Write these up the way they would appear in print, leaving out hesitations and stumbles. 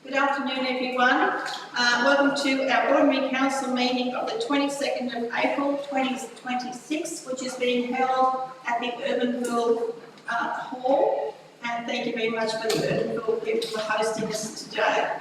Good afternoon, everyone. Welcome to our Ordinary Council meeting of the 22nd of April 2026, which is being held at the Urbenville Hall. And thank you very much for the Urbenville people for hosting us today.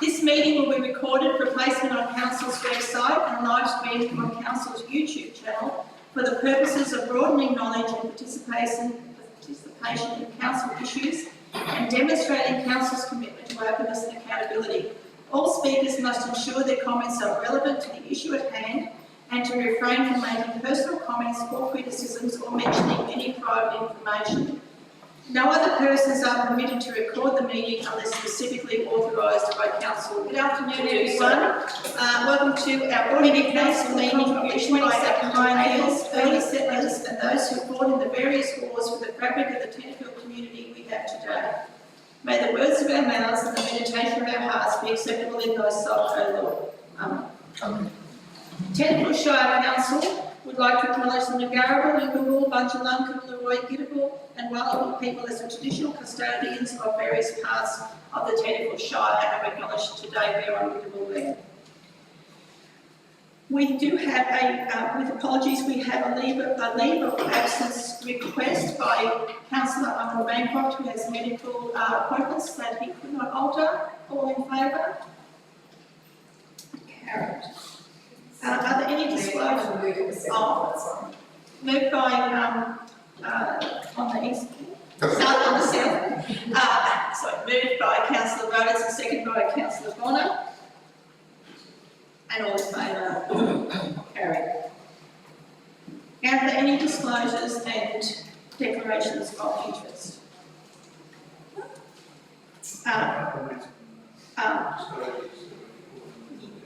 This meeting will be recorded for placement on Council's website and live streamed on Council's YouTube channel for the purposes of broadening knowledge and participation in Council issues and demonstrating Council's commitment to openness and accountability. All speakers must ensure their comments are relevant to the issue at hand and to refrain from making personal comments or criticisms or mentioning any private information. No other persons are permitted to record the meeting unless specifically authorised by Council. Good afternoon, everyone. Welcome to our Ordinary Council meeting of the 22nd pioneers, early settlers and those who fought in the various wars for the fabric of the Tenterfield community we have today. May the words of our mouths and the meditation of our hearts be acceptable in thy sight, O Lord. Amen. Tenterfield Shire Council would like to acknowledge the Ngara, Urbenville, Bunjalung, Leroy, Gidabal and Wallaby people as the traditional custodians of various parts of the Tenterfield Shire and are acknowledged today there on Gidabal land. We do have with apologies, we have a leave of absence request by Councillor Arnold Bancroft, who has medical appointments that he could not alter. All in favour? Carried. Are there any disclosures? Moved by on the east, start on the south. Moved by Councillor Rhodes and seconded by Councillor Bonner. And all in favour? Carried. Are there any disclosures and declarations of interest?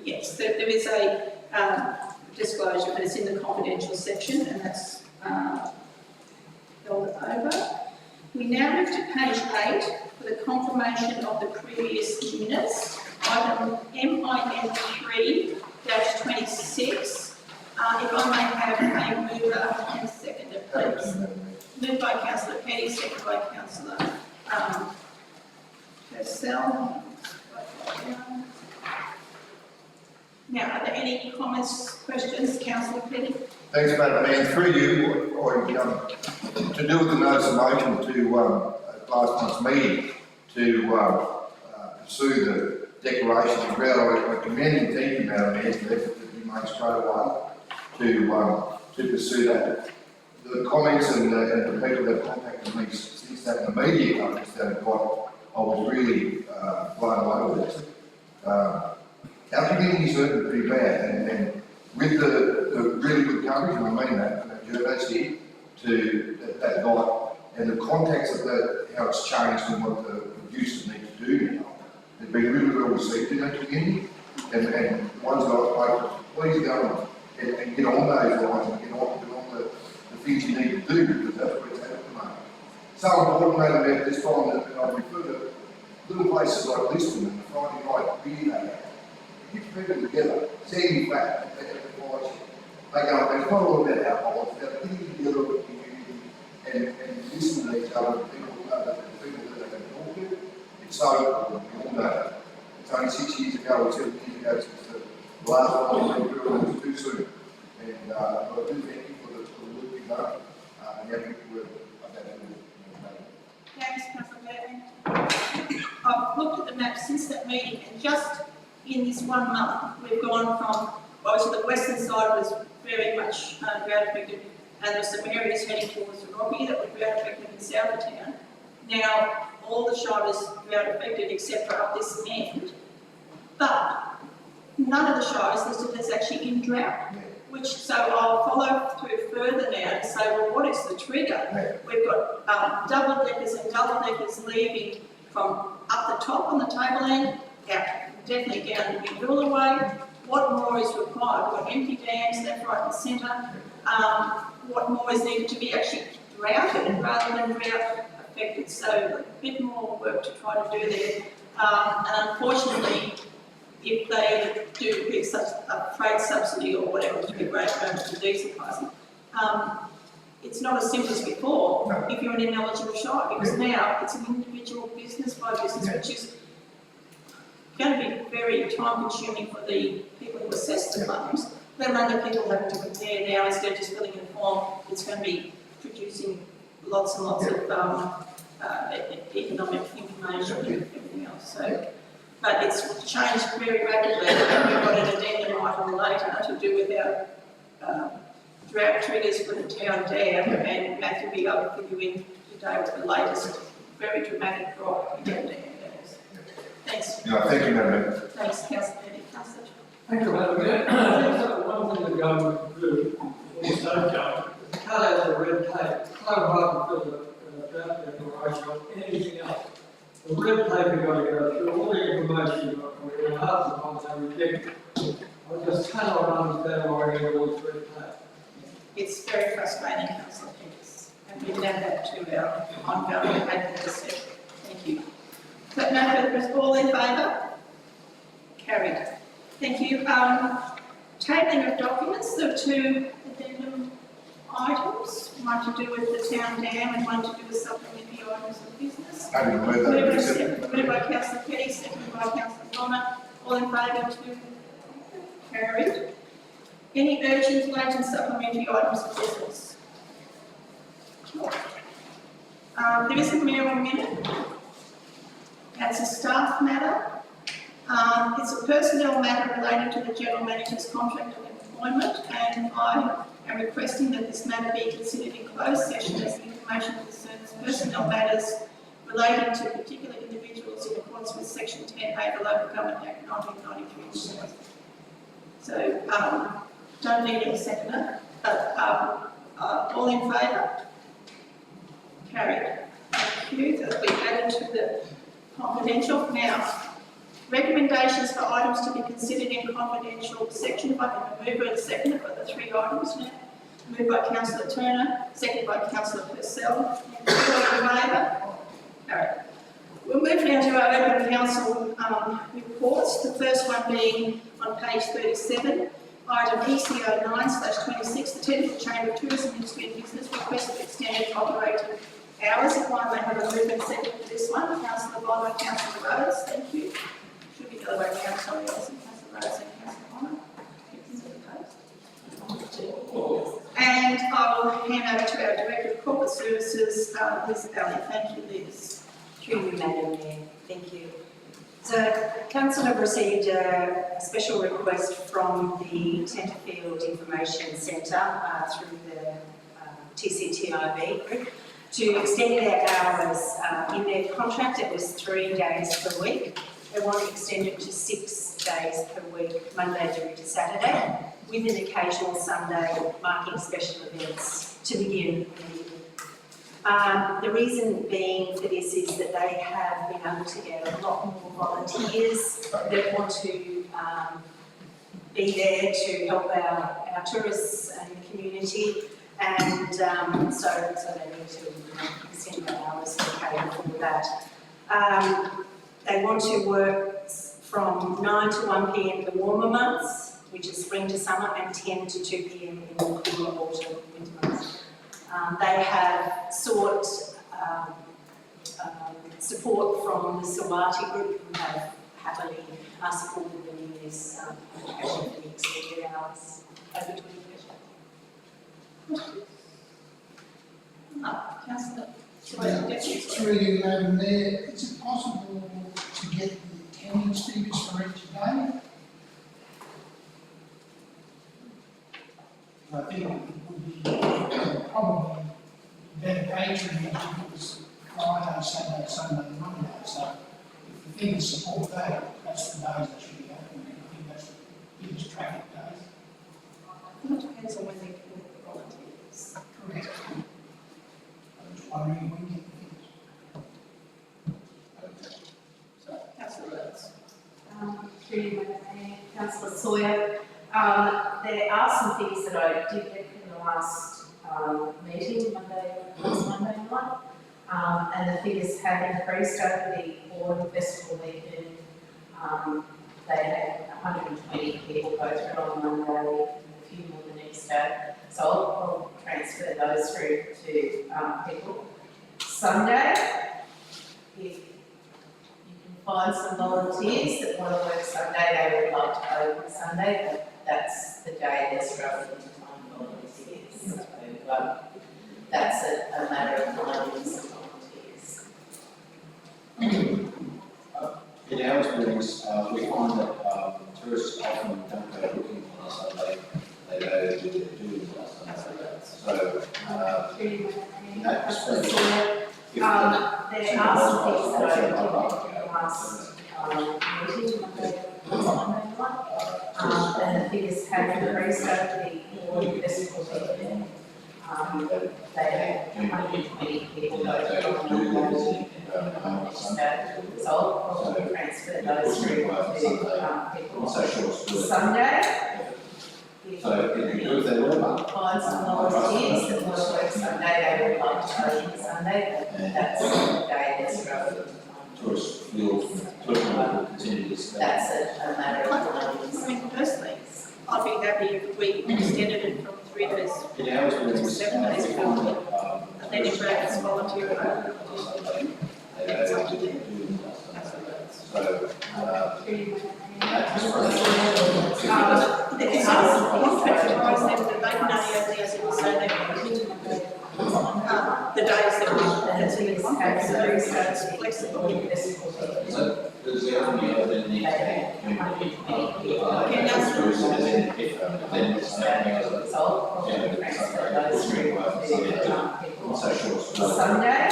Yes, there is a disclosure, but it's in the confidential section, and that's held over. We now move to page 8 for the confirmation of the previous minutes. Item MIN3-26. If I may have a mover and a seconder, please. Moved by Councillor Petty, seconded by Councillor Purcell. Now, are there any comments, questions, Councillor Petty? Thanks, Madam Mayor. Through you, to do with the notice of motion to last month's meeting to pursue the declaration of ground, I commend and thank you, Madam Mayor, for the effort that you made straight away to pursue that. The comments and the people that contacted me since that in the media coverage that I got, I was really blown away with it. Our community is hurting pretty bad, and with the really good coverage, and I mean that, journos here, to that night, and the context of that, how it's changed and what the producers need to do now, has been really well received in that community, and ones that I've spoken to, please go and get on those lines and get on the things you need to do, because that's where it's at the moment. So important, Madam Mayor, this time that I refer to little places like Lisbon and the Friday night beer night. Get people together, setting flat, they go, it's not all about alcohol, it's about getting together with the community and listening to each other, people that they can talk to. It's so important, we all know that. It's only 6 years ago or 7 years ago since the last one we were doing, it was too soon. And I do thank you for the work you've done, and having to work like that. Thanks, Councillor Bateman. I've looked at the map since that meeting, and just in this 1 month, we've gone from, obviously the western side was very much drought affected, and there were some areas heading towards the Rocky that were drought affected in south of town. Now, all the Shire is drought affected except for up this end, but none of the Shire is listed as actually in drought. So I'll follow through further now and say, well, what is the trigger? We've got double deckers and double deckers leaving from up the top on the tableland, out definitely down the Urbenville way. What more is required? We've got empty dams left, right and centre. What more is needed to be actually droughted rather than drought affected? So a bit more work to try to do there. And unfortunately, if they do pick such a freight subsidy or whatever, to be great for diesel pricing, it's not as simple as before, No. if you're an ineligible shire, because now it's an individual business by business, which is going to be very time consuming for the people who assess the claims, let alone the people having to compare now instead of just filling in a form. It's going to be producing lots and lots of economic information and everything else. So, but it's changed very rapidly, and we've got an addendum item later to do with our drought triggers for the town dam, and Matthew will be able to fill you in today with the latest very dramatic drop in dam dams. Thanks. No, thank you, Madam Mayor. Thanks, Councillor Eddie. Councillor. Thank you, Madam Mayor. One thing the government can do, or state government, is cut out the red tape. So hard to fill a drought declaration or anything else. The red tape you've got to go through, all the information you've got to go half the time they reject it. I just cannot understand why we get all this red tape. It's very frustrating, Councillor Peters, and we add that to our ongoing advocacy. Thank you. So no further business. All in favour? Carried. Thank you. Tabling of documents. There are two addendum items, one to do with the town dam and one to do with supplementary items of business. Happy to move that. Moved by Councillor Petty, seconded by Councillor Bonner. All in favour to carried. Any urgent, latent supplementary items of business? There is a mayoral minute. That's a staff matter. It's a personnel matter related to the General Manager's contract of employment, and I am requesting that this matter be considered in closed session as the information concerns personnel matters relating to particular individuals in accordance with Section 10A of the Local Government Act 1993. So, don't need a seconder, but all in favour? Carried. Thank you. That'll be added to the confidential. Now, recommendations for items to be considered in confidential section. If I can move and second, I've got the three items now. Moved by Councillor Turner, seconded by Councillor Purcell. All in favour? Carried. We'll move now to our open council reports. The first one being on page 37. Item ECO 9/26, the Tenterfield Chamber of Tourism Industry and Business requested extended operating hours. If I may have a movement second for this one. Councillor Bonner, Councillor Rhodes, thank you. Should be the other way around, sorry, Alison. Councillor Rhodes and Councillor Bonner. And I will hand over to our Director of Corporate Services, Liz Alley. Thank you, Liz. Through you, Madam Mayor. Thank you. So, Council have received a special request from the Tenterfield Information Centre through the TCTIB group to extend their hours. In their contract, it was 3 days per week. They want to extend it to 6 days per week, Monday through to Saturday, with an occasional Sunday marking special events to begin. The reason being for this is that they have been able to get a lot more volunteers that want to be there to help our tourists and the community, and so they need to extend their hours to cater for that. They want to work from 9 to 1 p.m. in the warmer months, which is spring to summer, and 10 to 2 p.m. in the cooler autumn winter months. They have sought support from the Sawati group, who have happily supported them in this application for the extended hours. Over to you, Councillor. Through you, Madam Mayor, is it possible to get the attendance figures for each day? I think it would be probably better patronage if it was Friday, Saturday, Sunday, Monday. So if the figures support that, that's the days that should be happening. I think that's the biggest traffic days. It depends on when they can get the volunteers. Correct. I'm just wondering when you get the figures. So, Councillor Rhodes. Through you, Madam Mayor, Councillor Sawyer. There are some things that I did get in the last meeting, last Monday night, and the figures have increased over the autumn festival weekend. They had 120 people go through on Monday, a few more the next Tuesday. So I'll transfer those through to people. Sunday, if you can find some volunteers that want to work Sunday, they would like to open Sunday, but that's the day they're struggling to find volunteers. So that's a matter of finding some volunteers. In our experience, we find that tourists often don't go looking for us, so they go to do us. So, in that perspective, if There are some things that I did in the last meeting, Monday night, and the figures have increased over the festival season. They have 120 people go to so I'll transfer those through to people. Sunday, so if you do that well, find some volunteers that want to work Sunday, they would like to open Sunday, but that's the day they're struggling to find. tourists will continue this. That's a matter of finding I some. mean, personally, I'd be happy if we extended it from 3 days In our experience, 7 days, we find that and then if it's volunteer. they go to do so, in that perspective, It's not contract to them that they can only open as in so they can the days that that's in the contract, so it's flexible. so there's the only other need Sunday,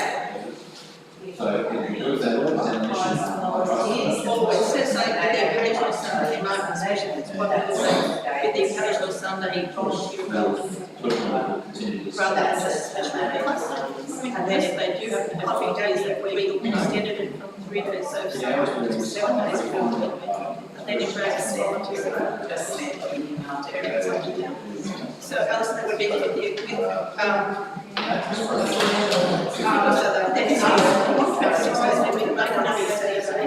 so if you do that well, then find some volunteers. Always, so say with the occasional Sunday market session, it's what they say, with the occasional Sunday volunteer will continue this. rather than just special days. And then if they do have the coffee days that we extended it from 3 days, so In our experience, 7 days, and then if it's volunteer. Just send an email to everyone. So Alison, that would be with so that then it's contract, so that we can make another say, so they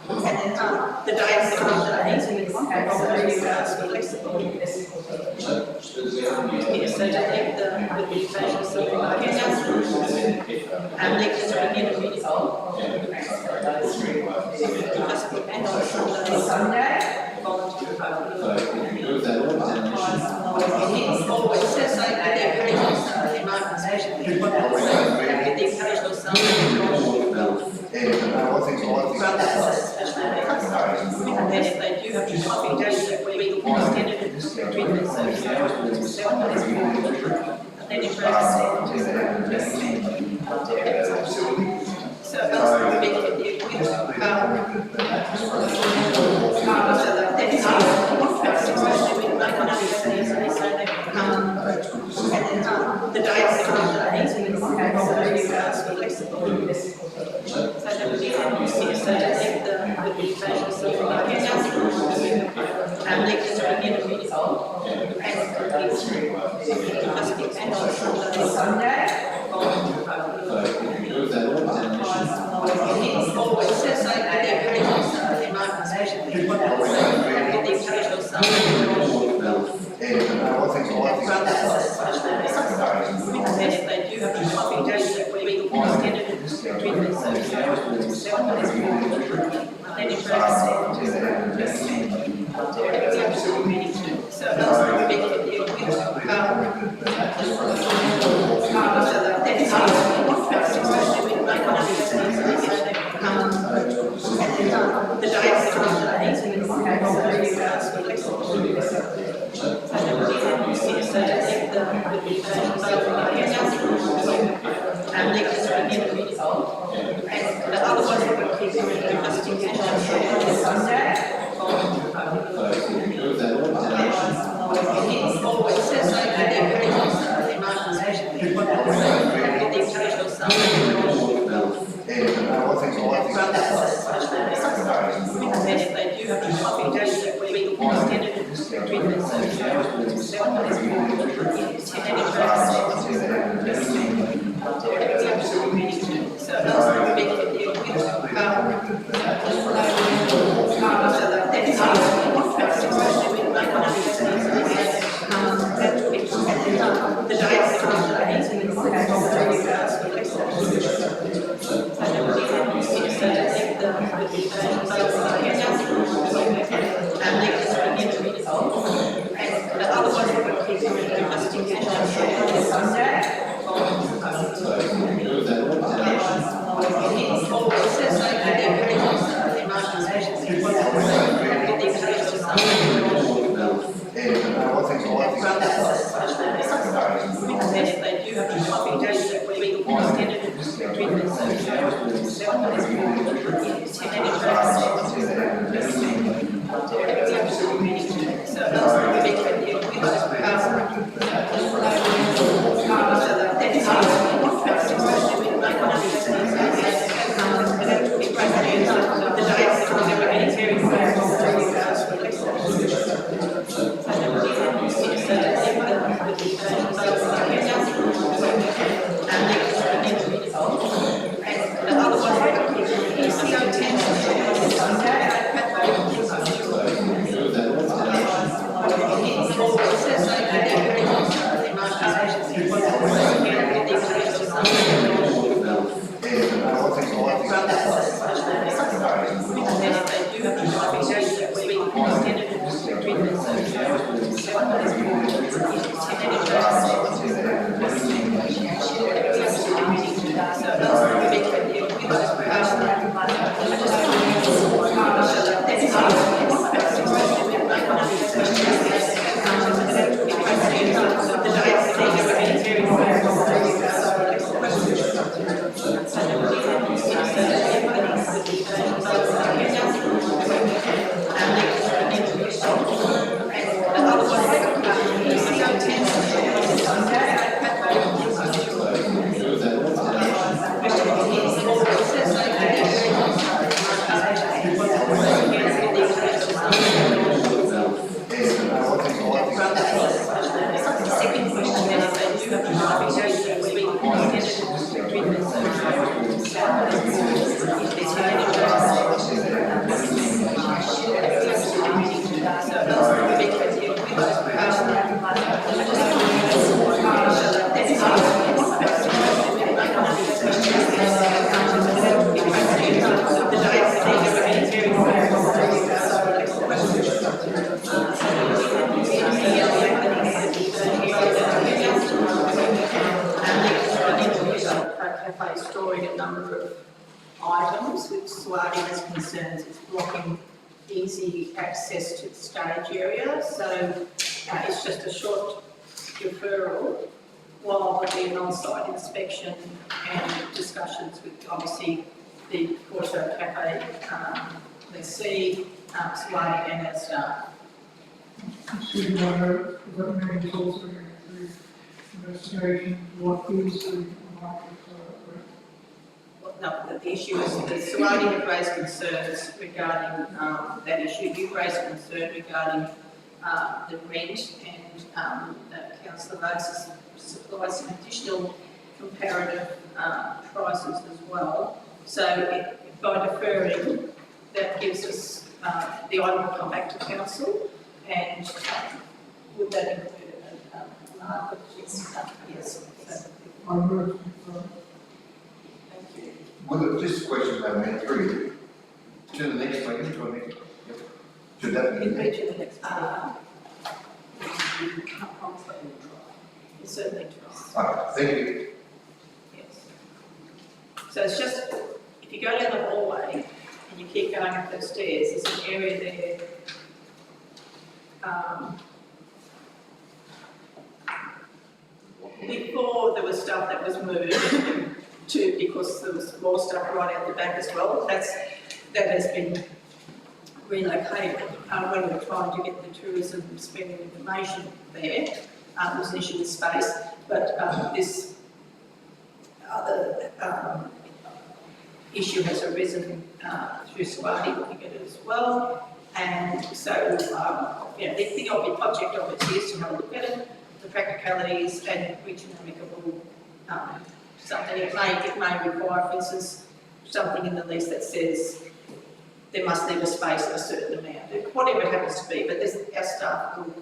and then the days that are in the contract, so it's flexible. so there's the only Yes, so to have with the occasional Sunday market and they can begin a meeting and on Sunday, volunteer. So if you do that well, then Find some volunteers. Always, so say with the occasional Sunday market session, it's what they say, with the occasional Sunday rather than just special days. And then if they do have the coffee days that we extended it to 3 days, so 7 days, and then if it's so Alison would be with the so that then it's contract, so that we can make another say, so they and then the days that are in the contract, so it's flexible. So that would be yes, so to have with the occasional Sunday market and they can begin a meeting and on Sunday, so if you do that well, then find some volunteers. always so say with the occasional Sunday market session, it's what they say, with the occasional Sunday rather than special days. And then if they do have the coffee days that we extended it to 3 days, so 7 days, then if so Alison would be with the so that then it's contract, so that we can make another say, so they and then the days that are in the contract, so it's flexible. So that would be yes, so to have with the occasional Sunday market and they can begin a meeting and otherwise we would keep it Sunday, so if you do that well, then find some volunteers. always so say with the occasional Sunday market session, it's what they say, with the occasional Sunday rather than special days. And then if they do have the coffee days that we extended it to 3 days, so 7 days, and if so Alison would be with the so that then it's contract, so that we can make another say, Cafe storing a number of items which Swati has concerns it's blocking easy access to the stage area. So it's just a short deferral while there'll be an on-site inspection and discussions with obviously the Porto Cafe lessee, Swati and our staff. Supervisor, that means also going through investigation, what is the market No, the issue is that Swati had raised concerns regarding that issue. You've raised a concern regarding the rent, and Councillor Rhodes has supplied some additional comparative prices as well. So by deferring, that gives us the item will come back to council, and would that include a market? Yes. So, I move thank you. Well, just a question about that, through to the next meeting, to the next, yep. Should that be? In each of the next, you can't promise that we'll try. We'll certainly try. Alright, thank you. Yes. So it's just, if you go down the hallway and you keep going up those stairs, there's an area there. Before there was stuff that was moved to, because there was more stuff right out the back as well. That has been relocated. When we were trying to get the tourism spending information there, there was an issue with space, but this other issue has arisen through Swati looking at it as well. And so, the object of it is to have a look at it, the practicalities, and reach an amicable something. It may require, for instance, something in the lease that says there must leave a space of a certain amount, whatever it happens to be. But our staff will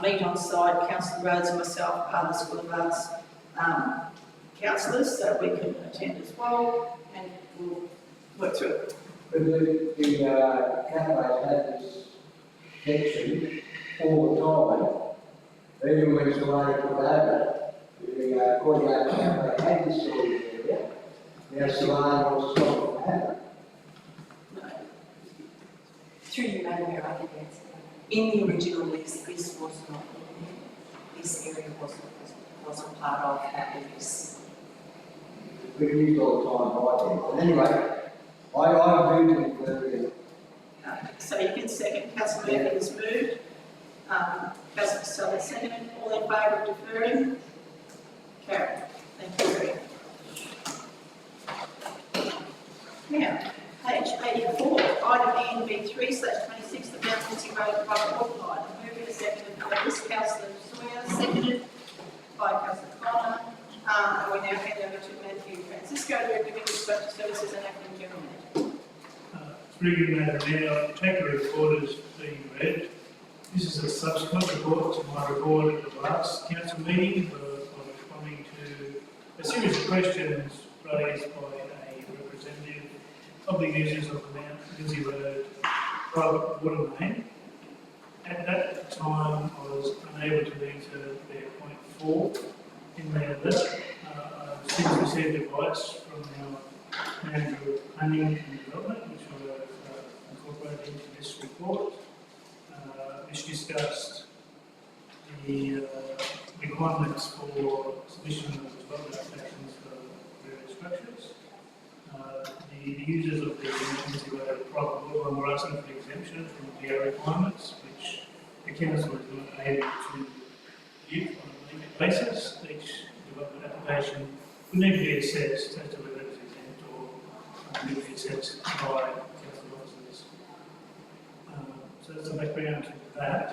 meet on site. Councillor Rhodes and myself are the School of Arts councillors, so we can attend as well, and we'll work through it. But the cafe had this section all the time, even when somebody put over, the courtyard cafe had this storage area. Now Solana wants to stop it from happening. Through you, Madam Mayor, I can answer that. In the original lease, this was not in there. This area wasn't part of that lease. We've used all the time by then. But anyway, I moved to the So you can second, councillor Murphy has moved. Councillor Costello seconded. All in favour of deferring? Carried. Thank you very much. Now, page 84, item ENV3/26, the Mount Quincy Road private water line. Moved and seconded by this councillor Sawyer, seconded by councillor Connor. And we now hand over to Matthew Francisco, Director of Infrastructure Services and Acting General Manager. Through you, Madam Mayor, I take the report as being read. This is a subsequent report to my report at the last council meeting, where I was responding to a series of questions raised by a representative of the users of the Mount Lindsay Road private water main. At that time, I was unable to answer their point 4 in their letter. I've since received advice from our Manager of Planning and Development, which I have incorporated into this report, which discussed the requirements for submission of development applications for various structures. The users of the Lindsay Road private water line were asking for exemption from the DO requirements, which the council is not able to give on a limited basis. Each development application will need to be assessed as to whether it's exempt or need to be assessed by council officers. So that's the background to that.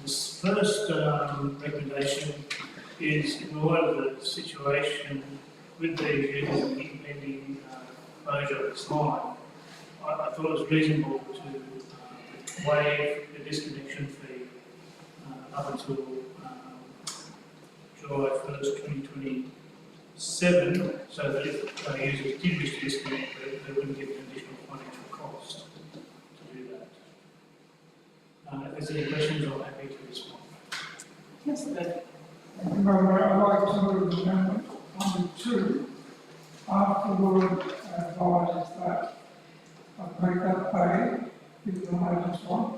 This first recommendation is in light of the situation with these users and the impending closure of this line. I thought it was reasonable to waive the disconnection fee up until July 1st, 2027, so that if users did wish to disconnect, they wouldn't get an additional financial cost to do that. If there's any questions, I'm happy to respond. Councillor Murphy. Thank you, Madam Mayor. I'd like to move amendment number 2. After the word advises that I make that A, is the latest one.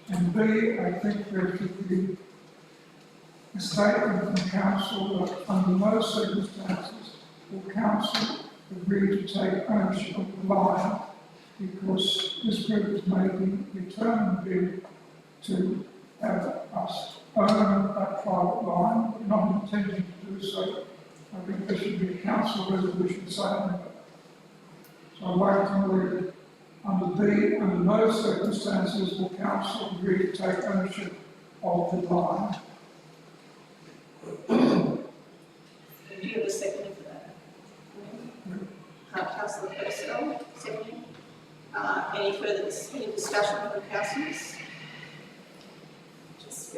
And B, I think there should be a statement from council that under no circumstances will council agree to take ownership of the line, because this group is making a determined bid to have us own that private line. We're not intending to do so. I think there should be a council resolution saying that. So I'd like to move under B, under no circumstances will council agree to take ownership of the line. Do you have a second for that? Councillor Costello, seconding. Any further discussion from councillors? Just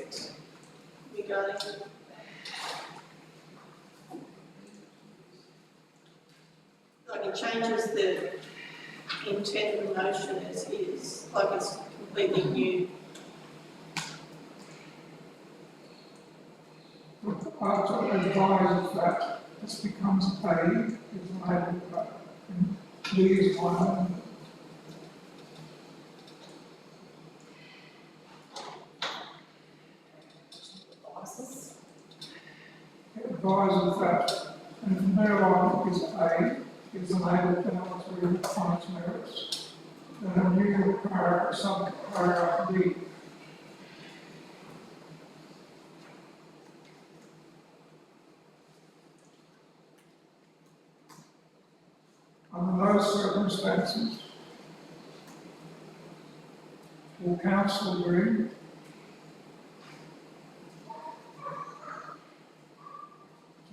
regarding. Like it changes the intent of the motion as is, like it's completely new. After advises that this becomes A, is labelled that, and B is one. It advises that, and from there on is A, is enabled penalty on its merits. Then a new paragraph, sub-paragraph B. Under those circumstances, will council agree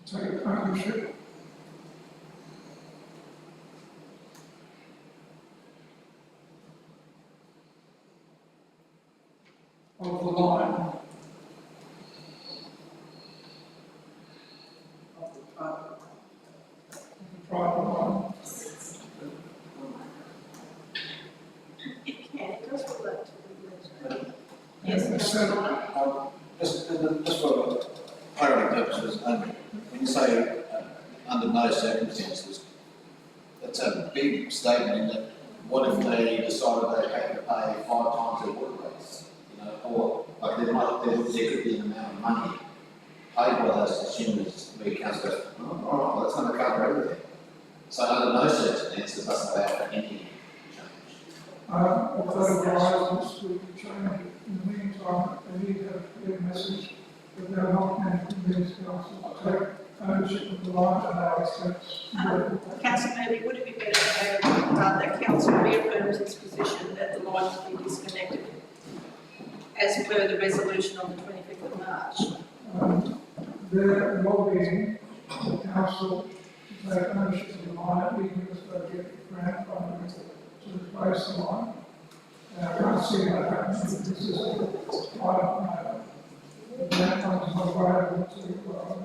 to take ownership of the line of the private line? said, Just for clarity purposes only, when you say under no circumstances, that's a big statement in that what if they decided they had to pay 5 times their water rates? You know, or like there could be an amount of money paid by those consumers where council goes, oh, all right, well, that's going to cover everything. So under no circumstances, doesn't allow for any change. if that arises, we can change it. In the meantime, they need to have a clear message that they're not going to convince council to take ownership of the line at our expense. Councillor Murphy, would it be better to have that council reaffirms its position that the line should be disconnected as per the resolution on the 25th of March? They're lobbying the council to take ownership of the line, even if they get grant funding to replace the line. I can't see that happening. This is a private matter. The grant funds are not available to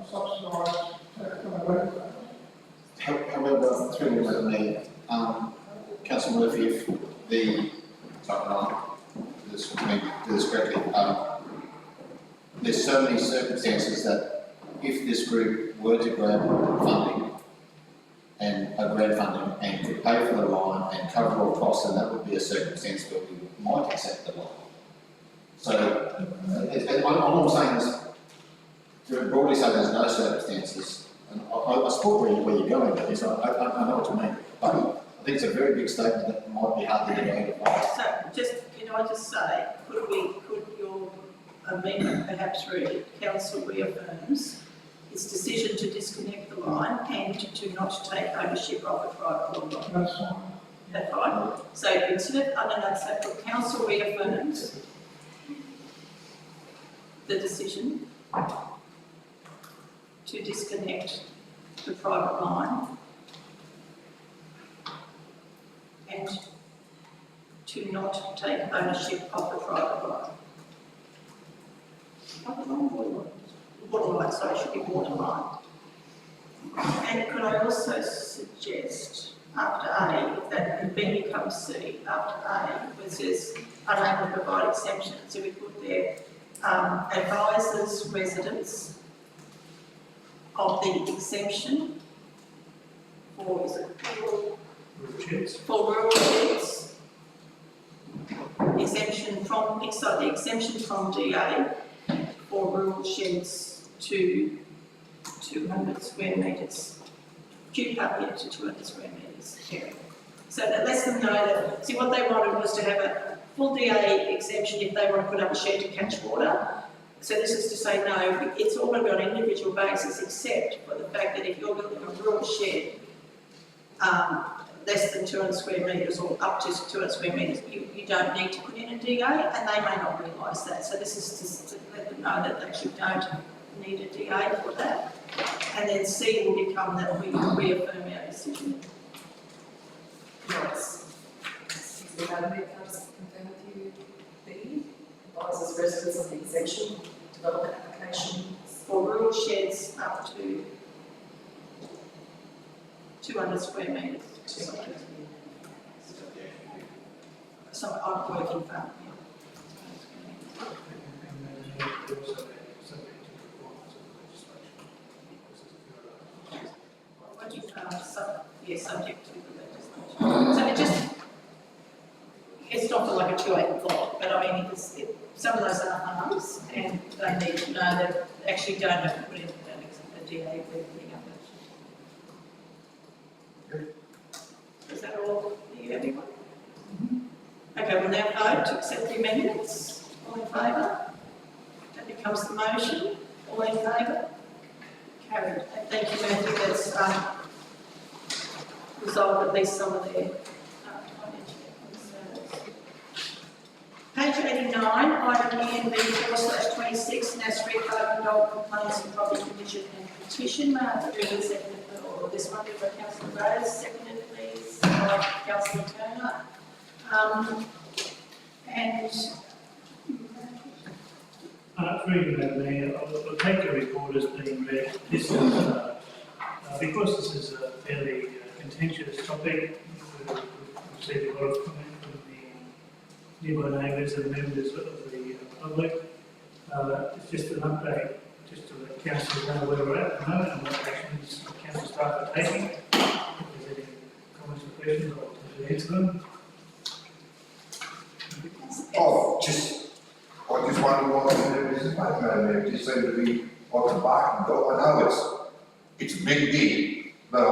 subsidise taxpayer rate. However, through the mayor, Councillor Murphy, if the, do this correctly, there's so many circumstances that if this group were to grab funding and grant funding and could pay for the line and cover all costs, then that would be a circumstance where we might accept the line. So, all I'm saying is, to broadly say there's no circumstances, and I support where you're going with this, I know what you mean, but I think it's a very big statement that might be hard to get over. So, can I just say, could your amendment perhaps read, council reaffirms its decision to disconnect the line and to not take ownership of the private water line? That's fine. That's right. So instead of under that, so the council reaffirms the decision to disconnect the private line and to not take ownership of the private line. Water line, sorry, it should be water line. And could I also suggest after A, if that then becomes C, after A, where it says unable to provide exemptions, so we put there advisors, residents of the exemption for, is it rural? For rural sheds. Exemption from, the exemption from DA for rural sheds to 200 square metres, due up to 200 square metres area. So that lets them know that, see, what they wanted was to have a full DA exemption if they want to put up a shed to catch water. So this is to say, no, it's all going to be on an individual basis, except for the fact that if you're building a rural shed, less than 200 square metres or up to 200 square metres, you don't need to put in a DA, and they may not realise that. So this is just to let them know that they actually don't need a DA for that. And then C will become that we reaffirm our decision. Yes. Madam Mayor, can I just confirm with you, B, advises residents of the exemption, develop applications For rural sheds up to 200 square metres. So I'm working for, subject to the legislation. So it just, it's not like a 2-acre block, but I mean, some of those are harms, and they need to know that they actually don't have to put in a DA for everything else. Is that all for you, everyone? Okay, we'll now vote to accept the amendments. All in favour? That becomes the motion. All in favour? Carried. And thank you, Matthew. That's resolved at least some of their financial concerns. Page 89, item ENB 4/26, now street parking dog complaints and property condition and petition. May I have the seconded for all of this one? By Councillor Rose, seconded please by Councillor Turner. Through you, Madam Mayor, I'll take the report as being read. This is, because this is a fairly contentious topic, we've received a lot of comment from the nearby neighbours and members of the public. It's just an update, just to let council know where we're at the moment and what actions council staff are taking. If there's any comments or questions, I'll answer them. I just wonder why there is a paper there, it just seemed to be like a barking dog. I know it's a big deal, but I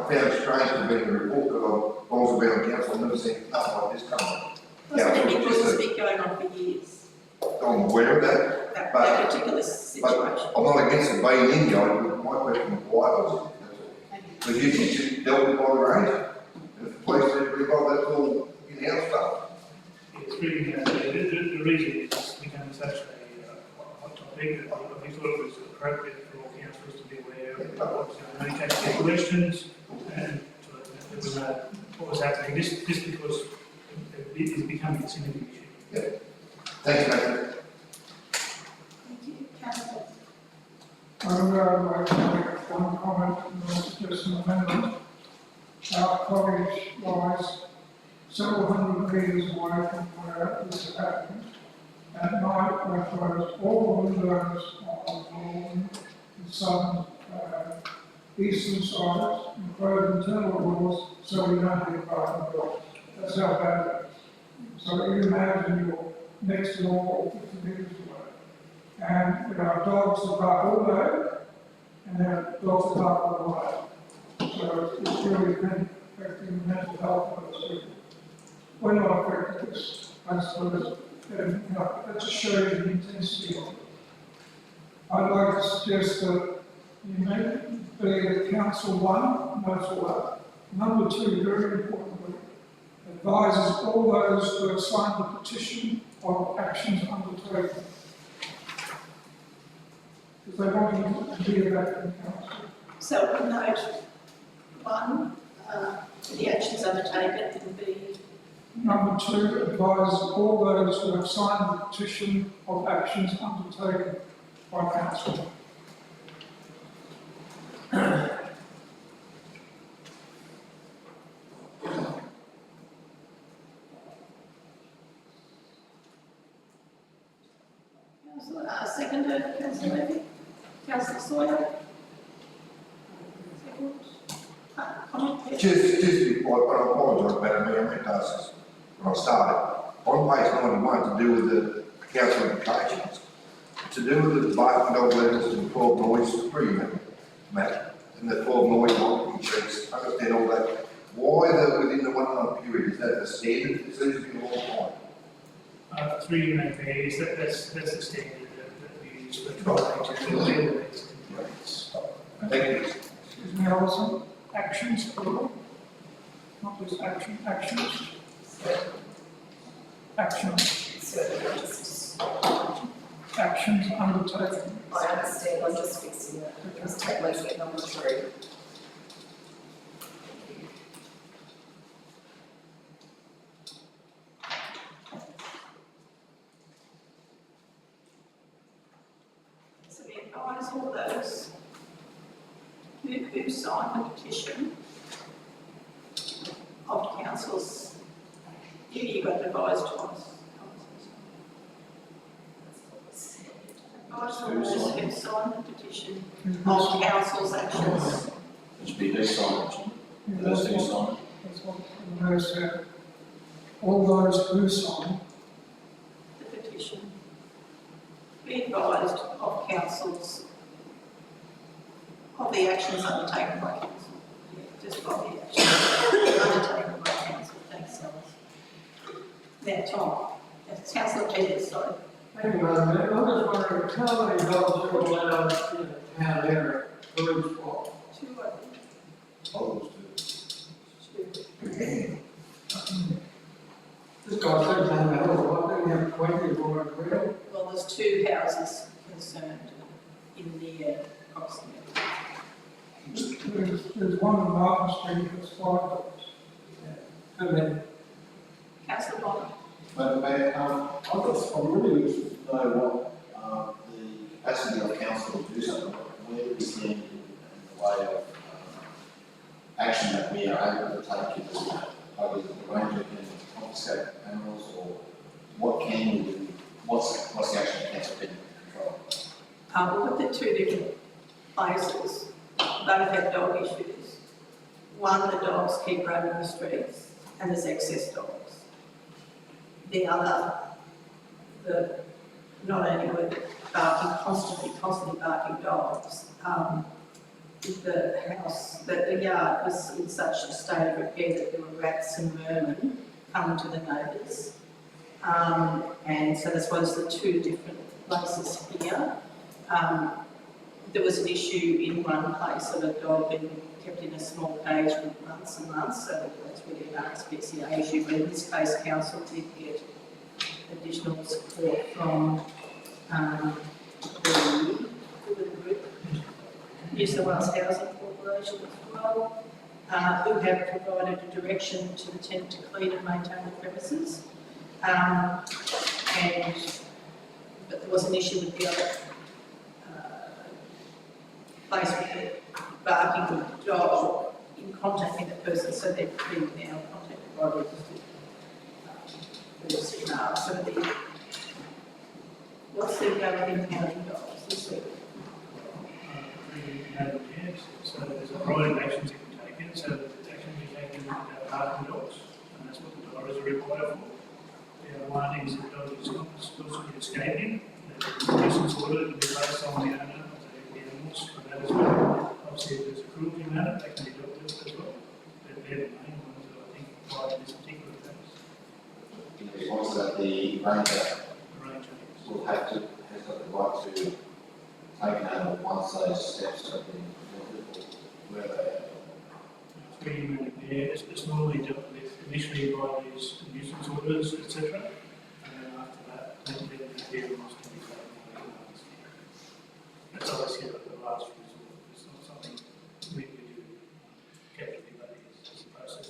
found it strange to be in the report, because I've always been on council, I've never seen nothing like this come on. Wasn't it because it's been going on for years, I'm aware of that, that but particular situation? I'm not against it being in there, my question was why was it, that's all. Because usually it's dealt with by the ranger, and if the police didn't agree, that's all in-house stuff. It's really, the reason is it's become such a hot topic that we thought it was appropriate for all councillors to be aware of what's going on, take their questions, and to let them know what was happening, just because it is becoming a significant issue. Yeah. Thanks, Nathan. Thank you, councillor. I'd like to make one comment and suggest an amendment. Our college lies several hundred metres away from where this is happening. At night, they close all the windows on the northern and southern, eastern sides, and close internal doors so we don't get broken doors. That's how bad it is. So you imagine you're next door or 50 metres away. And there are dogs that bark all day, and there are dogs that bark all the way. So it's really been affecting the mental health of those people. We're not affected this, I suppose, and that just shows the intensity of it. I'd like to suggest that you may be the council one, notes all that. Number two, very importantly, advises all those who have signed the petition of actions undertaken. Because they want to hear that from council. So we note one, the actions undertaken, and B, Number two, advises all those who have signed the petition of actions undertaken by council. seconded, councillor Levy. Councillor Sawyer. Second. Comment, please. Just before, I apologise about me, I meant to ask this when I started. On page 91, to do with the council implications, to do with the barking dog letters and 12 noise agreement, Matt, and the 12 noise monitoring sheets, I understand all that. Why within the 1 month period, is that the standard? It seems to be a long time. 3 MPs, that's the standard that we use for trying to deal with these complaints. Thank you. Excuse me, Alison. Actions, plural. Not just actions. Actions. Actions undertaken. I understand, I'm just fixing it. Just take my foot number 3. So we advise all those who signed the petition of councils, you got advised twice. Advise all those who signed the petition of council's actions. It should be who signed it. Those who signed it. That's what the nurse said. All those who sign. The petition. Be advised of councils of the actions undertaken by council. Yeah, just of the actions undertaken by council. Thanks, Alice. Now, Tom, that's councillor Peters, sorry. Thank you, Madam Mayor. I'm just wondering how many dogs are allowed in a town area for each block? Two, I Opposed think. to. This guy said down the hill, I think we have 20 for a grill. Well, there's 2 houses concerned in the proximity. There's one in Martin Street that's 5 dogs. How many? Councillor Bonner. Madam Mayor, I'm really interested to know what the capacity of council to do something, where we stand in the way of action that we are able to take in this, either the ranger can confiscate animals or what can we do what's the action the council can control? We looked at two different places, both have dog issues. One, the dogs keep roaming the streets and there's excess dogs. The other, not only were they constantly barking dogs, the house, the yard was in such a state of repair that there were rats and vermin coming to the neighbours. And so this was the two different places here. There was an issue in one place of a dog being kept in a small cage for months and months, so that's really an RSPCA issue, but in this case, council did get additional support from the New South Wales Housing Corporation as well, who have provided a direction to the tenant to clean and maintain the premises. But there was an issue with the other place with the barking of the dog in contacting the person, so they've been now contacted by the some of the, what's the impounding dogs this week? So there's a variety of actions that can be taken, so the action can be taken about barking dogs, and that's what the law is required for. One is the dog is constantly escaping, the nuisance order can be placed on the owner of the animals for that as well. Obviously, if there's a cruelty matter, that can be dealt with as well. But they're the main ones that I think apply in this particular case. In response to that, the ranger will has got the right to take an animal once those steps have been completed, or where they are. It's normally dealt with initially by these nuisance orders, etc. And then after that, then the animals can be taken away. That's obviously the last resort. It's not something we do carefully, but it's a process.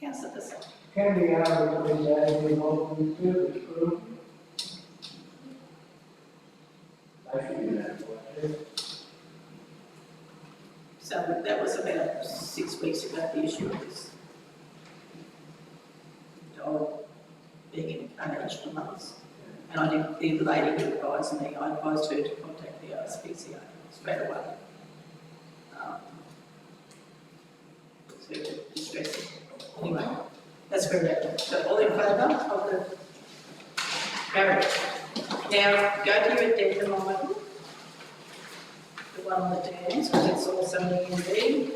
Councillor Bissell. Can the owner of these animals be involved in cruelty? They should be that way. So that was about 6 weeks ago, the issue of this dog being in a cage for months. And I did, the lady who advised me, I advised her to contact the RSPCA straight away. It's very distressing. Anyway, that's where we're at. So all in favour of the Barry? Now, go to your addendum item. The one on the dams, because it's also an ENV.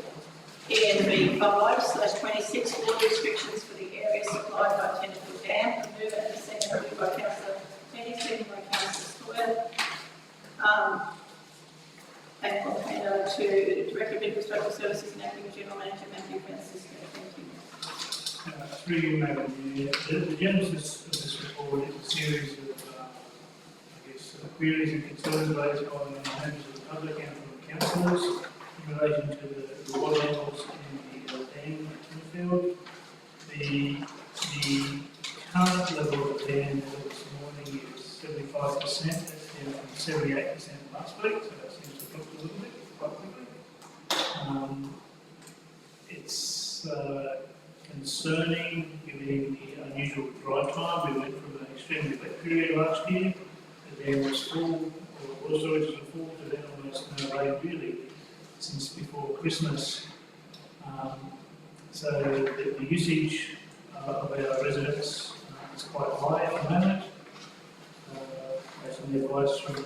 ENV 5/26, water restrictions for the area supplied by Tenterfield Dam, moved and seconded by Councillor Penny, seconded by Councillor Sawyer. And I'll hand over to Director of Infrastructure Services and Acting General Manager Matthew Francisco. Thank you. Through you, Madam Mayor, the genesis of this report is a series of queries and concerns raised by members of the public and from councillors in relation to the water levels in the dam at Tenterfield. The current level of the dam this morning is 75%, that's down from 78% last week, so that seems to have dropped a little bit, quite quickly. It's concerning given the unusual dry time. We went from an extremely wet period last year. The dam was full, or water storage was full, to then almost no rain really since before Christmas. So the usage of our residents is quite high at the moment, based on the advice from our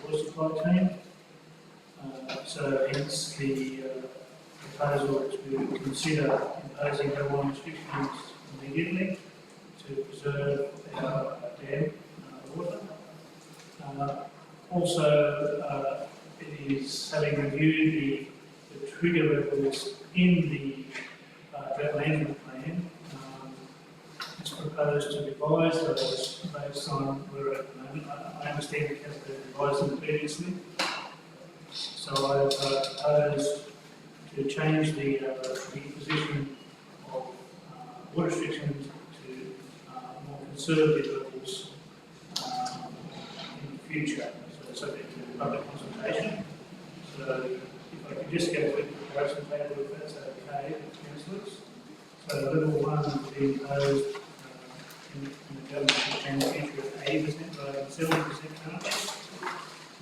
water supply team. So hence the proposal to consider imposing no water restrictions immediately to preserve our dam water. Also, it is having reviewed the trigger levels in the drought management plan. It's proposed to revise those based on where we're at the moment. I understand the council has revised them previously, so I've proposed to change the position of water restrictions to more conservative levels in the future, so subject to public consultation. So if I could just go through the comparison table, if that's okay, councillors. So level 1 would be imposed in the government and the future of 80% rather than 70% currently.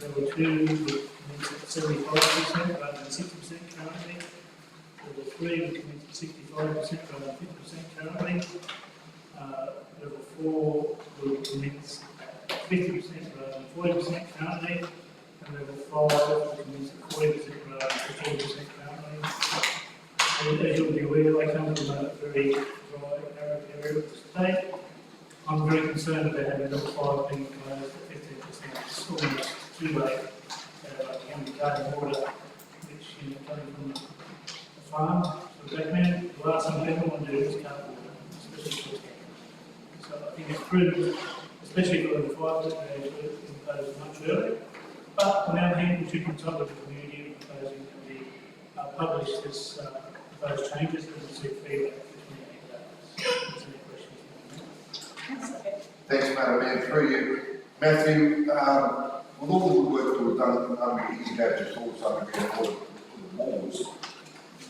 Level 2 would commence at 75% rather than 60% currently. Level 3 would commence at 65% rather than 50% currently. Level 4 will commence at 50% rather than 40% currently. And level 5 will commence at 40% rather than 15% currently. And as you'll be aware, I come from a very dry, arid area of the state. I'm very concerned about having level 5 being closed at 15%. It's almost too late. Can be garden water, which coming from a farm. So background, the last thing people want to do is cut water, especially for so I think it's prudent, especially for the 5 that they imposed much earlier. But on the other hand, we should consult with the community in proposing that we publish this proposed changes and receive feedback for 28 days. Any questions? Thanks, Madam Mayor. Through you, Matthew, with all the good work that we've done in the number of years ago to sort something in order to the walls,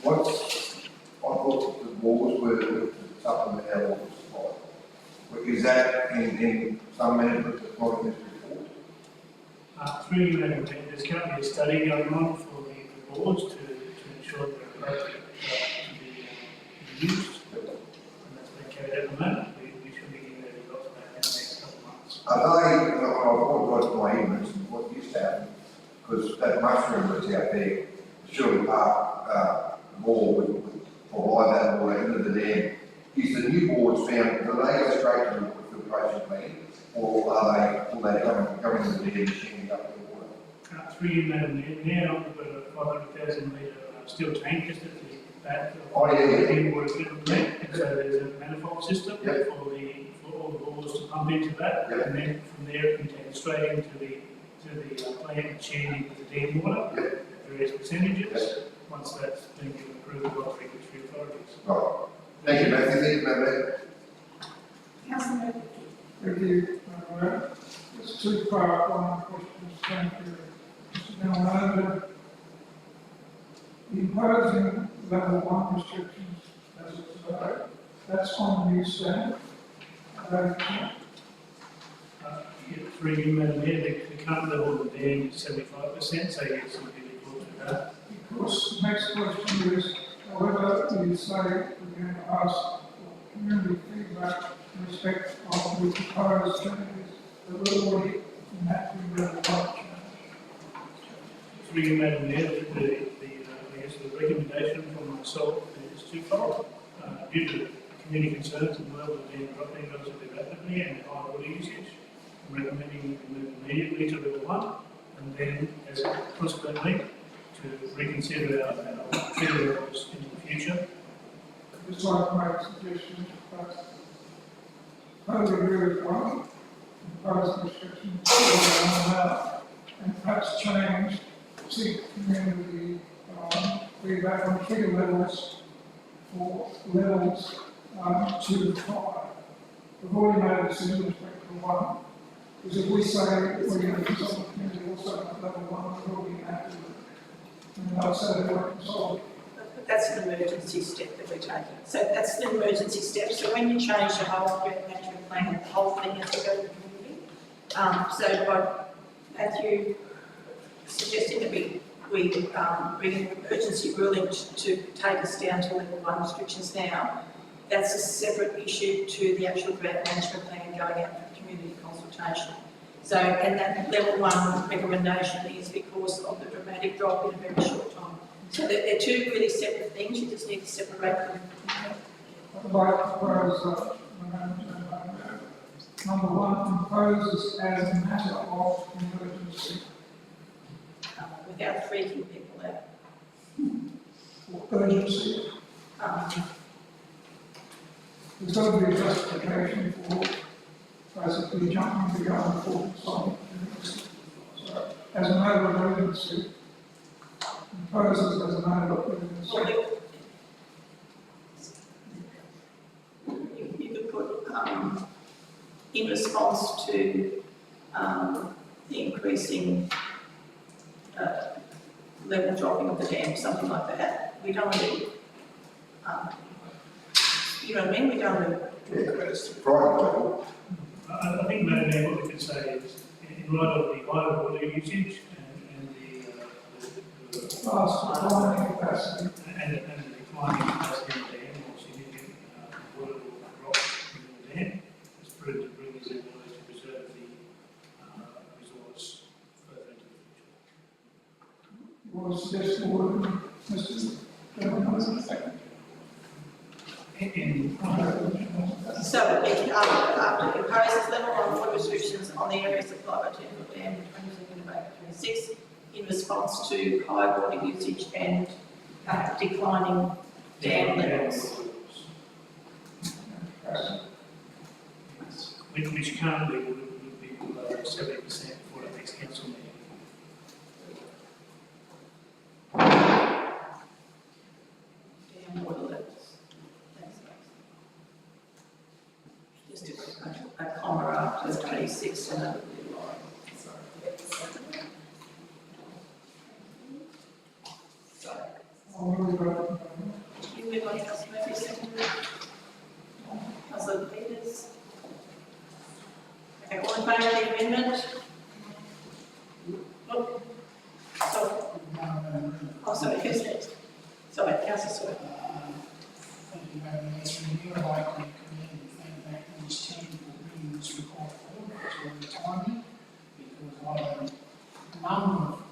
I thought the walls were to supplement our water supply. Is that in some management that's not in this report? Through you, Madam Mayor, there's currently a study going on for the boards to ensure that they're appropriate to be used. And that's being carried out at the moment. We should be getting the results back in the next couple of months. I apologise for my ignorance and what used to happen, because that mushroom that's out there, Shirley Park wall would provide that water into the dam. Is the new boards found, do they go straight to the filtration plant, or will they come into the dam and shooting up the water? Through you, Madam Mayor, now we've got a 500,000 litre steel tank just at the back of Oh, yeah. the water treatment plant. And so there's a manifold system for all the bores to pump into that, and then from there it can take it straight into the plant and sharing with the dam water at various percentages. Once that's been given approval by the regulatory authorities. Right. Thank you, Matthew. Thank you, Madam Mayor. Councillor Thank you, Madam Mayor. Just two-part one question, thank you. Mr. Delano, imposing level 1 restrictions as of today, that's on new stand. Through you, Madam Mayor, the current level of the dam is 75%, so yes, we'll be able to do that. Of course, the next question is, however, you say we're going to ask for community feedback in respect of the proposed changes that were already enacted in the change. Through you, Madam Mayor, I guess the recommendation from myself is twofold. Due to community concerns and well of being dropping relatively rapidly and high water usage, I'm recommending we move immediately to level 1, and then, as consequently, to reconsider our trigger levels in the future. I'd just like to make a suggestion, but totally agree with one, proposed restrictions and perhaps change, seek community feedback on trigger levels for levels 2 to 5. We've already made a decision with respect to 1, because if we say we're going to consult the community also at level 1, we've already enacted it. And I'd say they won't consult. That's an emergency step that we're taking. So that's the emergency step. So when you change the whole management plan, the whole thing has to go to the community. So by Matthew suggesting that we bring an emergency ruling to take us down to level 1 restrictions now, that's a separate issue to the actual grant management plan going out for community consultation. So, and that level 1 recommendation is because of the dramatic drop in a very short time. So they're two really separate things, you just need to separate them. I'd like to propose number 1 imposes as a matter of emergency. Without freaking people out. Or urgency. There's got to be a justification for basically jumping the gun for something. So, as a matter of urgency, imposes as a matter of urgency. You could put in response to the increasing level dropping of the dam, something like that. We don't want to, You know what I mean? We don't know. Yeah, it's private level. I think, Madam Mayor, what we could say is, in light of the higher water usage and the Vast declining capacity. and the declining capacity of the dam, or significant water will drop in the dam, it's prudent to bring these in order to preserve the resource further into the future. You want to suggest the word, Mr. Chairman? So it imposes level 1 water restrictions on the area supplied by Tenterfield Dam in 26 in response to high water usage and declining dam levels. Which currently would be below 70% for the next council meeting. Dam water levels. Just a comma after 26 and a I'll move it. you move on, Councillor Murphy, seconded. Councillor Peters. Okay, all in favour of the amendment? Oh, sorry. Oh, sorry, who's next? Sorry, Councillor Sawyer. Thank you, Madam Mayor. Through you, I'd like to commend and thank that this team for bringing this report forward. It's very timely because a number of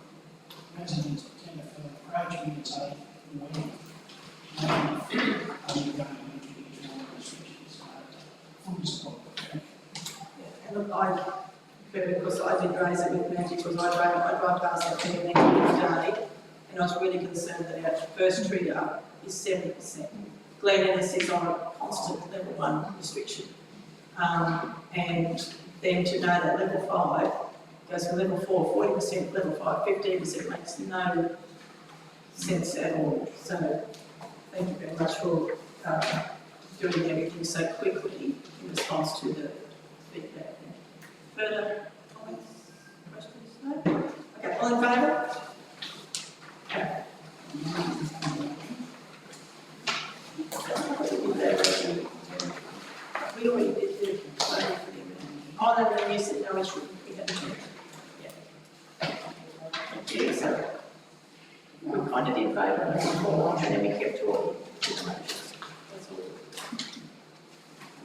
residents of Tenterfield approach me and say, when are you going to introduce more restrictions? Full support. And look, because I did raise it with Matty, because I drive past that thing every day, and I was really concerned that our first trigger is 70%. Cleanliness is on a constant level 1 restriction. And then to know that level 5 goes from level 4, 40%, level 5, 15% makes no sense at all. So thank you very much for doing everything so quickly in response to the feedback. Further comments, questions? No? Okay, all in favour? Okay. We already did the voting for the amendment. Oh, no, no, you said no issue. We had to change it. Yeah. Yeah, so we kind of did vote on it before, and then we kept all the motions. That's all.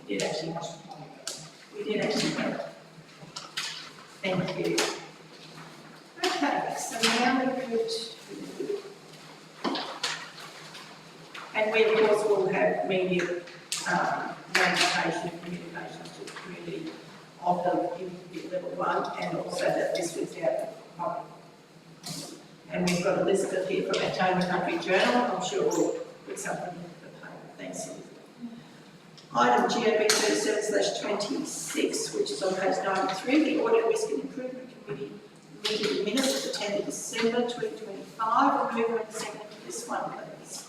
We did actually vote. Thank you. Okay, so now we could, and we of course will have media notification and communications to the community of the level 1 and also that this was out to the public. And we've got Elizabeth here from our Town and Country Journal. I'm sure we'll put something in the paper. Thanks, Elizabeth. Item GOB 37/26, which is on page 93, the Audit Risk and Improvement Committee meeting minutes of the 10th of December 2025. Move and second to this one, please.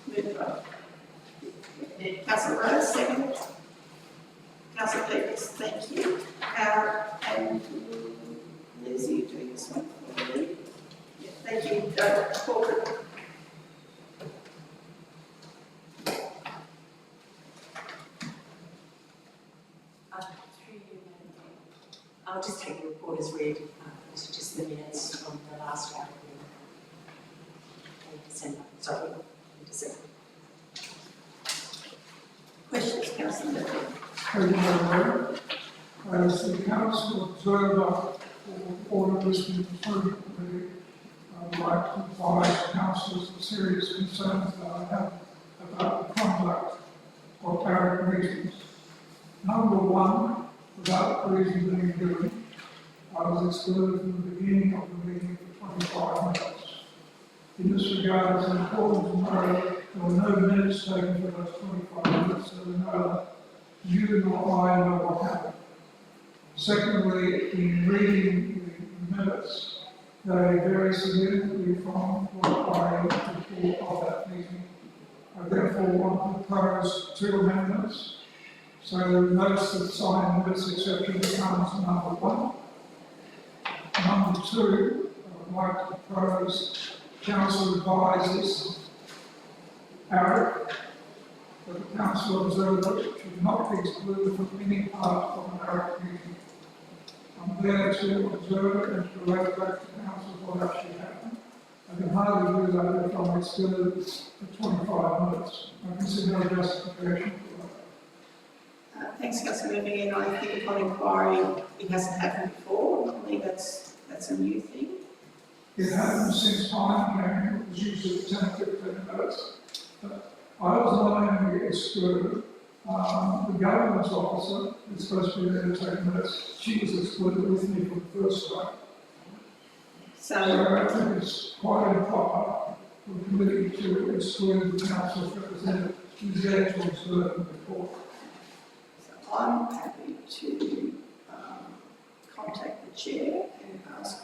Move on. Councillor Rose, second. Councillor Peters, thank you. And Liz, are you doing this one for me? Yeah, thank you. Corporate. I'll just take the report as read. These are just the minutes from the last round in December. Sorry, in December. Questions, Councillor Murphy? Thank you, Madam Mayor. As the council observer for Audit Risk and Improvement Committee, I would like to advise councillors of serious concerns that I have about the conduct of our meetings. Number 1, without reason being given, I was excluded from the beginning of the meeting for 25 minutes. In this regard, it's important to know there were no minutes taken for those 25 minutes, so neither you nor I know what happened. Secondly, in reading the minutes, they vary significantly from what I report of that meeting. I therefore want to propose 2 amendments. So notice that signed minutes exception becomes number 1. Number 2, I would like to propose council advises Eric that the council observer should not be excluded from any part of an ARIC meeting. I'm there to observe and to relate back to council what actually happened. I can hardly do that if I'm excluded for 25 minutes. I can see no justification for that. Thanks, Councillor Murphy, and I think upon inquiry, it hasn't happened before. Normally that's a new thing. It happened since time came, it was usually 10 or 15 minutes. But I was not only excluded, the government's officer is supposed to be there to take minutes. She was excluded with me from the first time. So I think it's quite improper for the committee to exclude the council's representative who's there to observe the report. So I'm happy to contact the chair and ask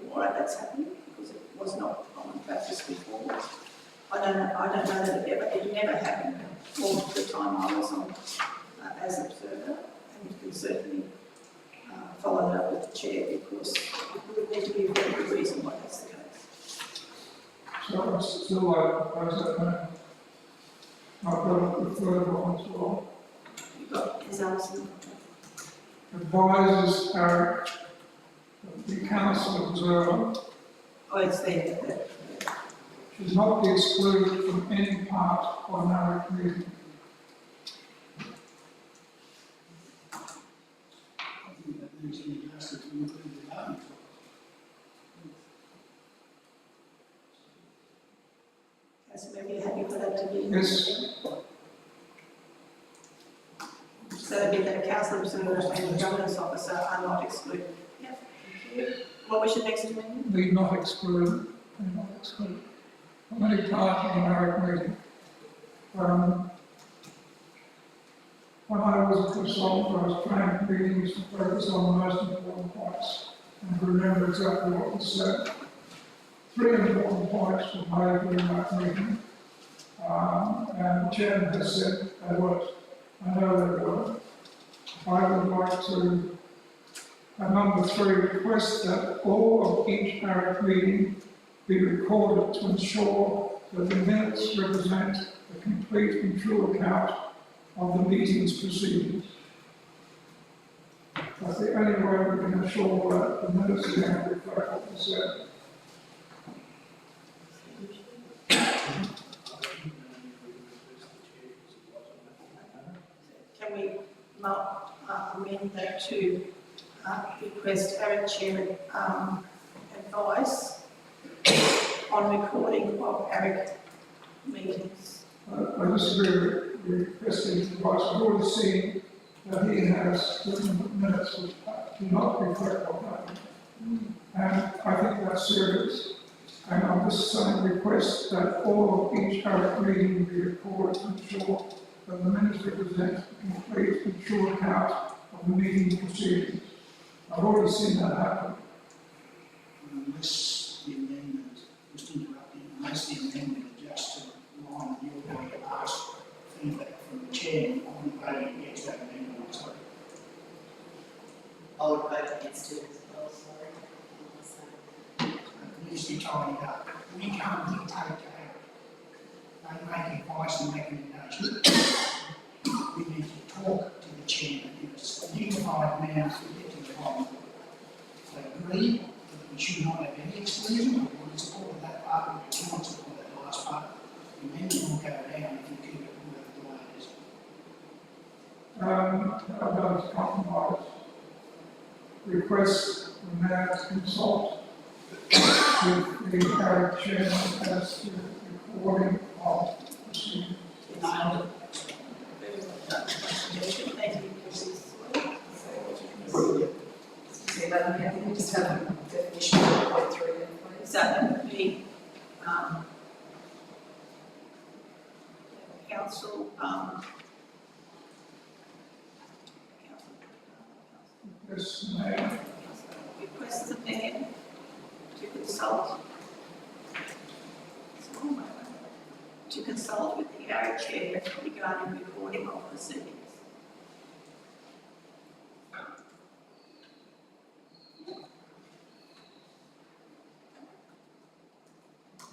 why that's happening, because it was not common practice before. I don't know that it never happened all the time I was on as observer, and you can certainly follow that up with the chair, because it would need to be a very good reason why that's the case. So it's still like, propose that now. I've got the third one as well. You've got Ms. Allison. Advises Eric that the council observer Oh, it's there. should not be excluded from any part of an ARIC meeting. I think that needs to be adjusted to include the government. Councillor Murphy, happy for that to be? Yes. So that'd be that council observer and the governance officer are not excluded. Yep, thank you. What was your next amendment? Need not exclude, need not exclude. From any part of an ARIC meeting. When I was a consultant, I was trained meetings to focus on the most important points and to remember exactly what was said. 3 important points were made during that meeting, and the chairman has said they weren't. I know they weren't. I would like to, number 3, request that all of each ARIC meeting be recorded to ensure that the minutes represent a complete and true account of the meeting's proceedings. That's the only way we can ensure that the minutes are going to reflect what was said. Can we amend that to request ARIC chair advice on recording of ARIC meetings? I disagree with requesting advice. I've already seen that he has written minutes which do not reflect what happened. And I think that's serious. And I'm just saying request that all of each ARIC meeting be recorded to ensure that the minutes represent a complete and true account of the meeting proceedings. I've already seen that happen. Unless the amendment, just interrupting, unless the amendment adjusts to the line that you're going to ask feedback from the chair on voting against that amendment. So I would vote against it as well, sorry. it needs to be tidied up. We can't dictate to have. They make advice and recommendations. We need to talk to the chair and give us a unified manner to get to the bottom. They agree that we should not have any exclusion, or we support that part, or we cannot support that last part. The amendment will go down if you keep it the way it is. I'd like to compromise. Request the mayor to consult with the ARIC chairman as to the recording of proceedings. Nailed it. Thank you, Mrs. So, Madam Mayor, can we just have a definition of 1.3 then, please? So that would be council, Yes, mayor. requests the mayor to consult with the ARIC chair regarding recording of proceedings.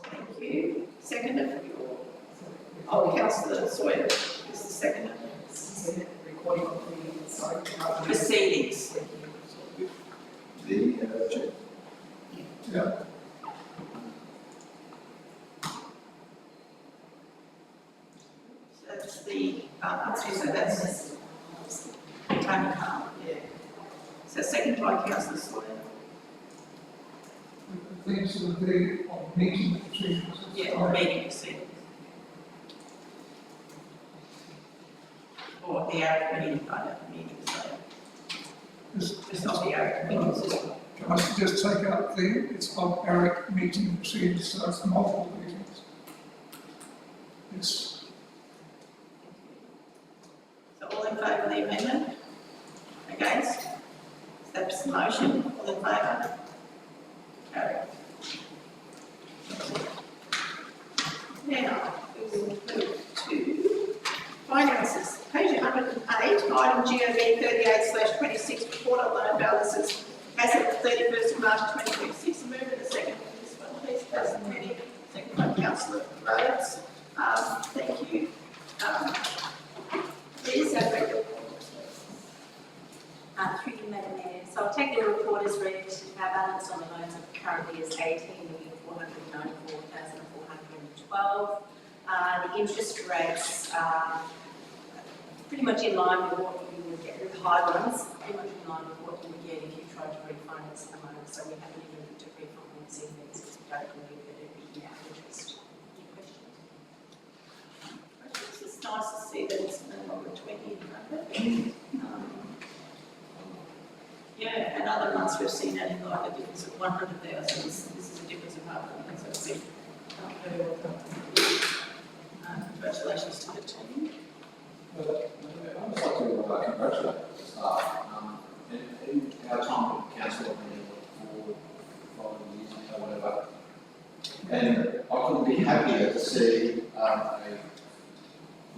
Thank you. Seconded for your, Councillor Sawyer. the recording of the, sorry. Proceedings. The, check. Yeah. That's the, so that's Tony Khan. Yeah. So second by councillor Sawyer. Things of the meeting procedures. Yeah, meeting proceedings. Or the ARIC meeting, I don't meeting, so it's not the ARIC meeting system. Can I suggest take out the, it's of ARIC meeting procedures, so it's multiple meetings. It's, So all in favour of the amendment? Against? That's the motion, all in favour? Carried. Now, we will move to finances. Page 108, item GOB 38/26, report on loan balances as of the 31st of March 2026. Move in a second for this one, please, Councillor Penny. Second by Councillor Rhodes. Thank you. Please have a report. Through you, Madam Mayor. So I'll take the report as read. Our balance on the loans currently is 18,494,412. The interest rates are pretty much in line with what you would get with high ones, pretty much in line with what you would get if you tried to refinance at the moment. So we haven't even looked at refinancing these because we don't believe that it would be our interest. Any questions? It's nice to see that it's no longer 20 in number. Yeah, and other months we've seen anything like a difference of 100,000. This is a difference of half a million, so it's been very well done. Congratulations to the team. I'd like to congratulate the staff. In our time at council, I've been here for 5 years now, whatever. And I couldn't be happier to see a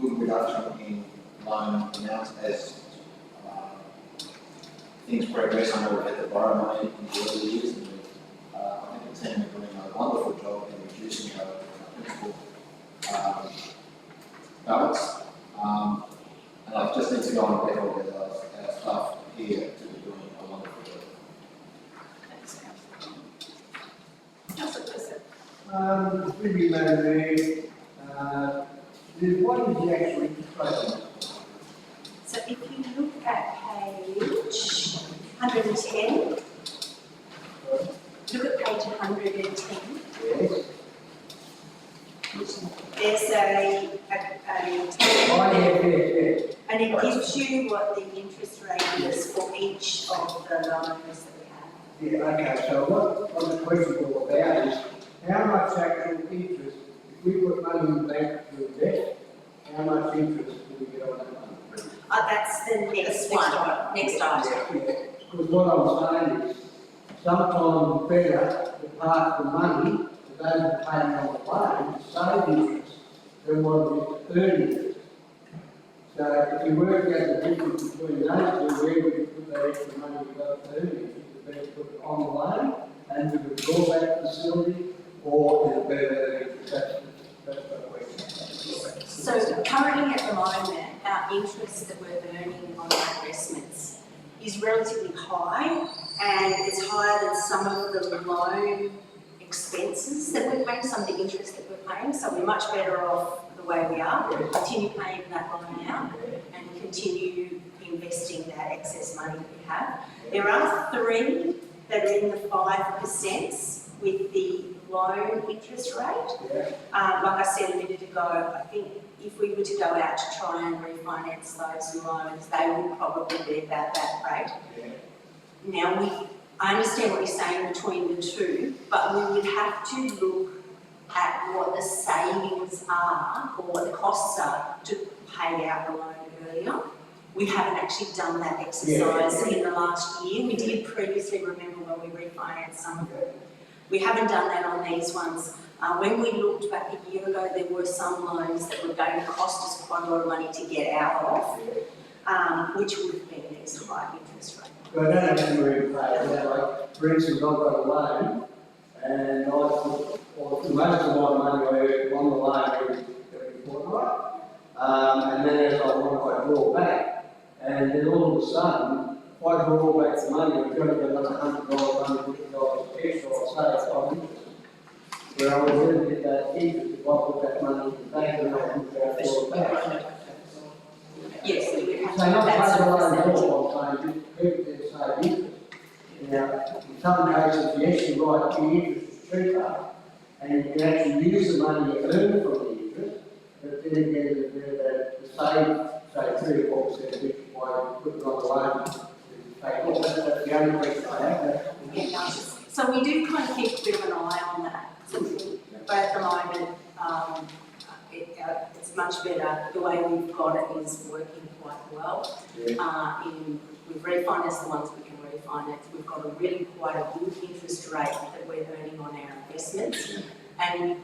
good reduction in loan amounts as things progress. I know we've had to borrow money in the early years, and I think the team are doing a wonderful job in reducing our principal balance. And I just need to go on record with our staff here to be doing a wonderful job. Thanks, Councillor. Councillor Bissett. Maybe, Madam Mayor, what is the actual interest rate? So if you look at page 110, look at page 110. Yes. There's a Oh, yes. and it gives you what the interest rate is for each of the loans that we have. Yeah, okay, so what the question is all about is, how much actual interest, if we put money in the bank to invest, how much interest do we get on that money? That's the next one, next item. Because what I'm saying is, sometimes better to park the money to those who pay on the loan to save interest than what it is to earn interest. So if you work out the difference between those two, where would you put that extra money you got to earn interest? Is it better to put it on the loan and with the drawback facility, or is it better that that's the question. So currently at the moment, our interest that we're earning on our investments is relatively high, and it's higher than some of the loan expenses that we're paying, some of the interest that we're paying. So we're much better off the way we are. Continue paying that loan out and continue investing that excess money that we have. There are 3 that are in the 5% with the loan interest rate. Like I said a minute ago, I think if we were to go out to try and refinance those loans, they would probably be about that rate. Now, I understand what you're saying between the two, but we would have to look at what the savings are or what the costs are to pay out the loan earlier. We haven't actually done that exercise in the last year. We did previously, remember, when we refinanced some of them. We haven't done that on these ones. When we looked back a year ago, there were some loans that were going to cost us quite a lot of money to get out of, which would have been these high interest rates. But I don't have to repay that. Like, for instance, I've got a loan, and most of my money I on the loan every fortnight, and then as I draw back, And then all of a sudden, if I draw all back the money, I'm gonna get another $100, $150 extra, or say, on interest. Where I was going to get that interest, if I put that money in the bank, and I can go for it back. Yes, we would have So to not have that take sort of away facility. more, I'm saying, just keep it the same interest. Now, in some cases, yes, you're right, the interest is cheaper, and you can actually use the money you earn from the interest, but then again, the save, say, 3 or 4%, which is why you put it on the loan, to take off. That's the only question I have. Yeah, no, so we do kind of keep a bit of an eye on that. So but at the moment, it's much better. The way we've got it is working quite well. We've refinanced the ones we can refinance. We've got a really quite a good interest rate that we're earning on our investments. And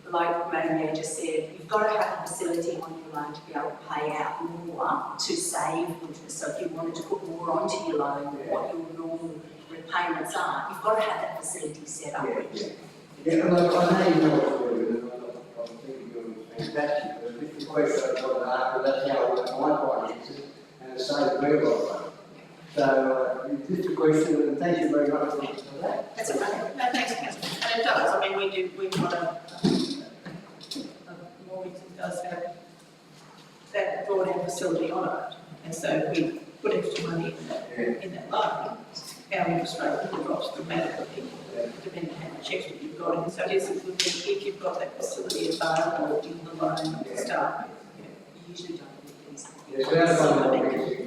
like Madam Mayor just said, you've got to have a facility on your loan to be able to pay out more to save interest. So if you wanted to put more onto your loan than what your normal repayments are, you've got to have that facility set up. Yeah, look, I know you know what you're doing, and I'm thinking you're doing fantastic, but if the question I've got to ask, but that's how I work my finances, and it's so very well. So, just a question, and thank you very much for that. That's okay. No, thanks, Councillor. And it does, I mean, we've got a mortgage that does have that drawdown facility on it. And so we put extra money in that loan, our interest rate drops dramatically, depending on how much extra you've got in. So it is a good thing if you've got that facility available in the loan to start with. You usually don't do things. Yes, that's one of the things.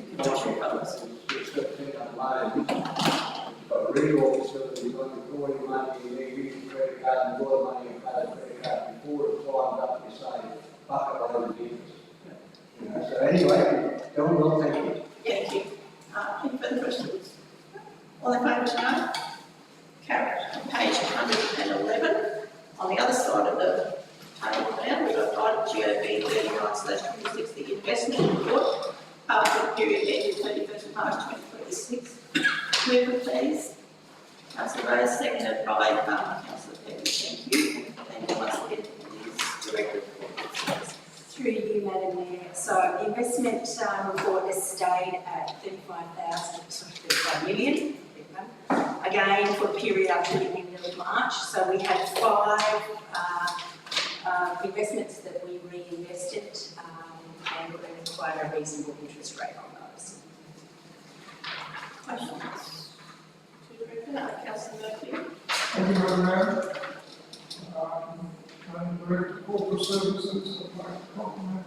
But really all facilities, like you're pouring money in there, using credit card and more money and pay the credit card before it climbs up, you say, bucket load of interest. You know, so anyway, go on, well, thank you. Thank you. Any further questions? All in favour, say aye. Carried. On page 111, on the other side of the table now, we've got item GOB 39/26, the investment report, for the period ending 31st of March 2026. Move it, please. Councillor Rose, seconded by Councillor Peters. Thank you. And once again, it is directed for Through you, Madam Mayor. So the investment report has stayed at 35 million. Again, for a period up to the end of March. So we had 5 investments that we reinvested and we're going to quite a reasonable interest rate on those. questions. Councillor Murphy. Thank you, Madam Mayor. I'm Director of Corporate Services. I'd like to compliment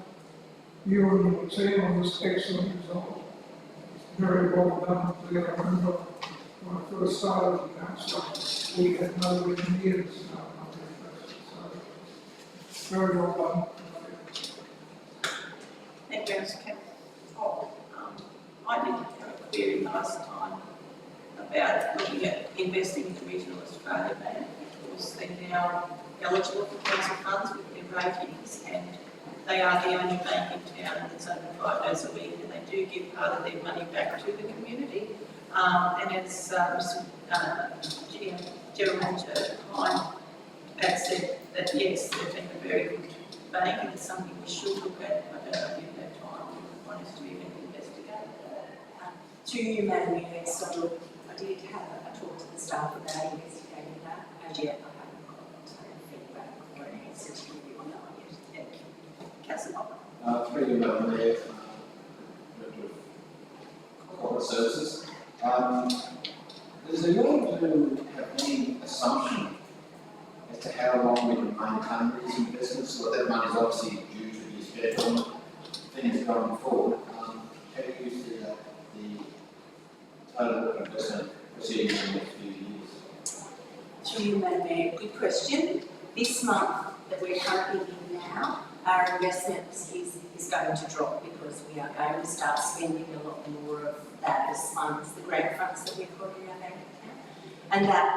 you and your team on this excellent result. It's very well done. I remember when I first started the council, we had nowhere near this amount of investment. So, very well done. Thank you, Mr. Kemp. I did have a query last time about looking at investing in the Regional Australia Bank because they're now eligible for council funds with their ratings and they are the only bank in town that's open 5 days a week and they do give part of their money back to the community. And as General Manager Klein had said that yes, they've been a very good bank and it's something we should look at. I don't know if you have time, we want us to even investigate that. To you, Madam Mayor, so I did have a talk to the staff about investigating that. As yet, I haven't got feedback or an answer to you on that one yet. Thank you. Councillor Bob. Through you, Madam Mayor, Director of Corporate Services. Is there going to have any assumption as to how long we can maintain these investments? So that money is obviously due to be spent on things going forward. How do you see the total investment proceeding in the next few years? To you, Madam Mayor, good question. This month that we're currently in now, our investments is going to drop because we are going to start spending a lot more of that as funds, the grant funds that we've got in our bank account. And that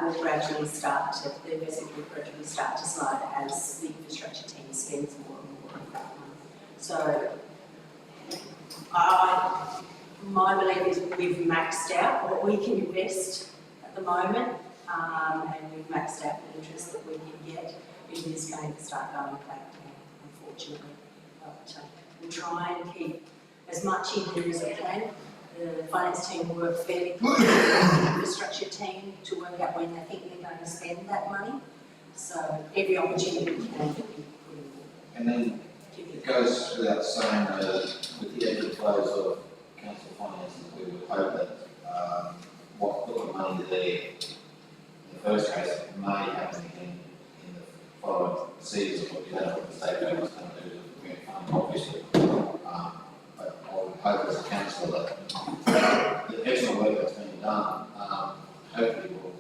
will gradually start to, the investment will gradually start to slide as the infrastructure team spends more and more of that money. So my belief is we've maxed out what we can invest at the moment, and we've maxed out the interest that we can get. It is going to start going back down, unfortunately. But we try and keep as much in there as a plan. The finance team work fairly closely with the infrastructure team to work out when they think they're going to spend that money. So every opportunity we can be putting And then it goes without saying that with the ebbs and flows of council finances, we would hope that what put the money there in the first case may happen again in the following season, but we don't know what the state government's going to do to the grant fund, obviously. But I would hope as a councillor that the excellent work that's been done, hopefully will,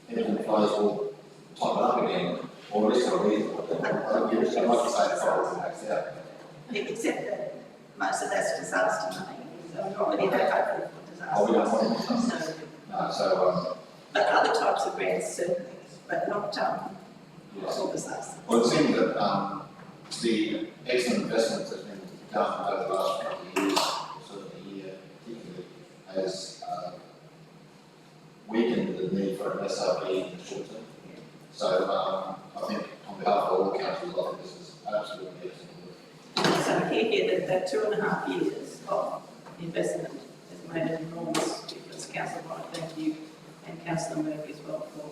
ebbs and flows will top it up again, or at least a reasonable. I'd like to say the following maxed out. Except that most of that's disaster money, so we're not really that hopeful for disaster. Oh, we don't want it. No. So, But other types of grants certainly, but not, yes. all disaster. Well, it seems that the excellent investments that's been done over the last couple of years, certainly here particularly, has weakened the need for an SRP in the short term. So I think on behalf of all the councils, I think this is absolutely excellent. So here, that 2.5 years of investment has made an enormous difference. Councillor White, thank you, and Councillor Murphy as well for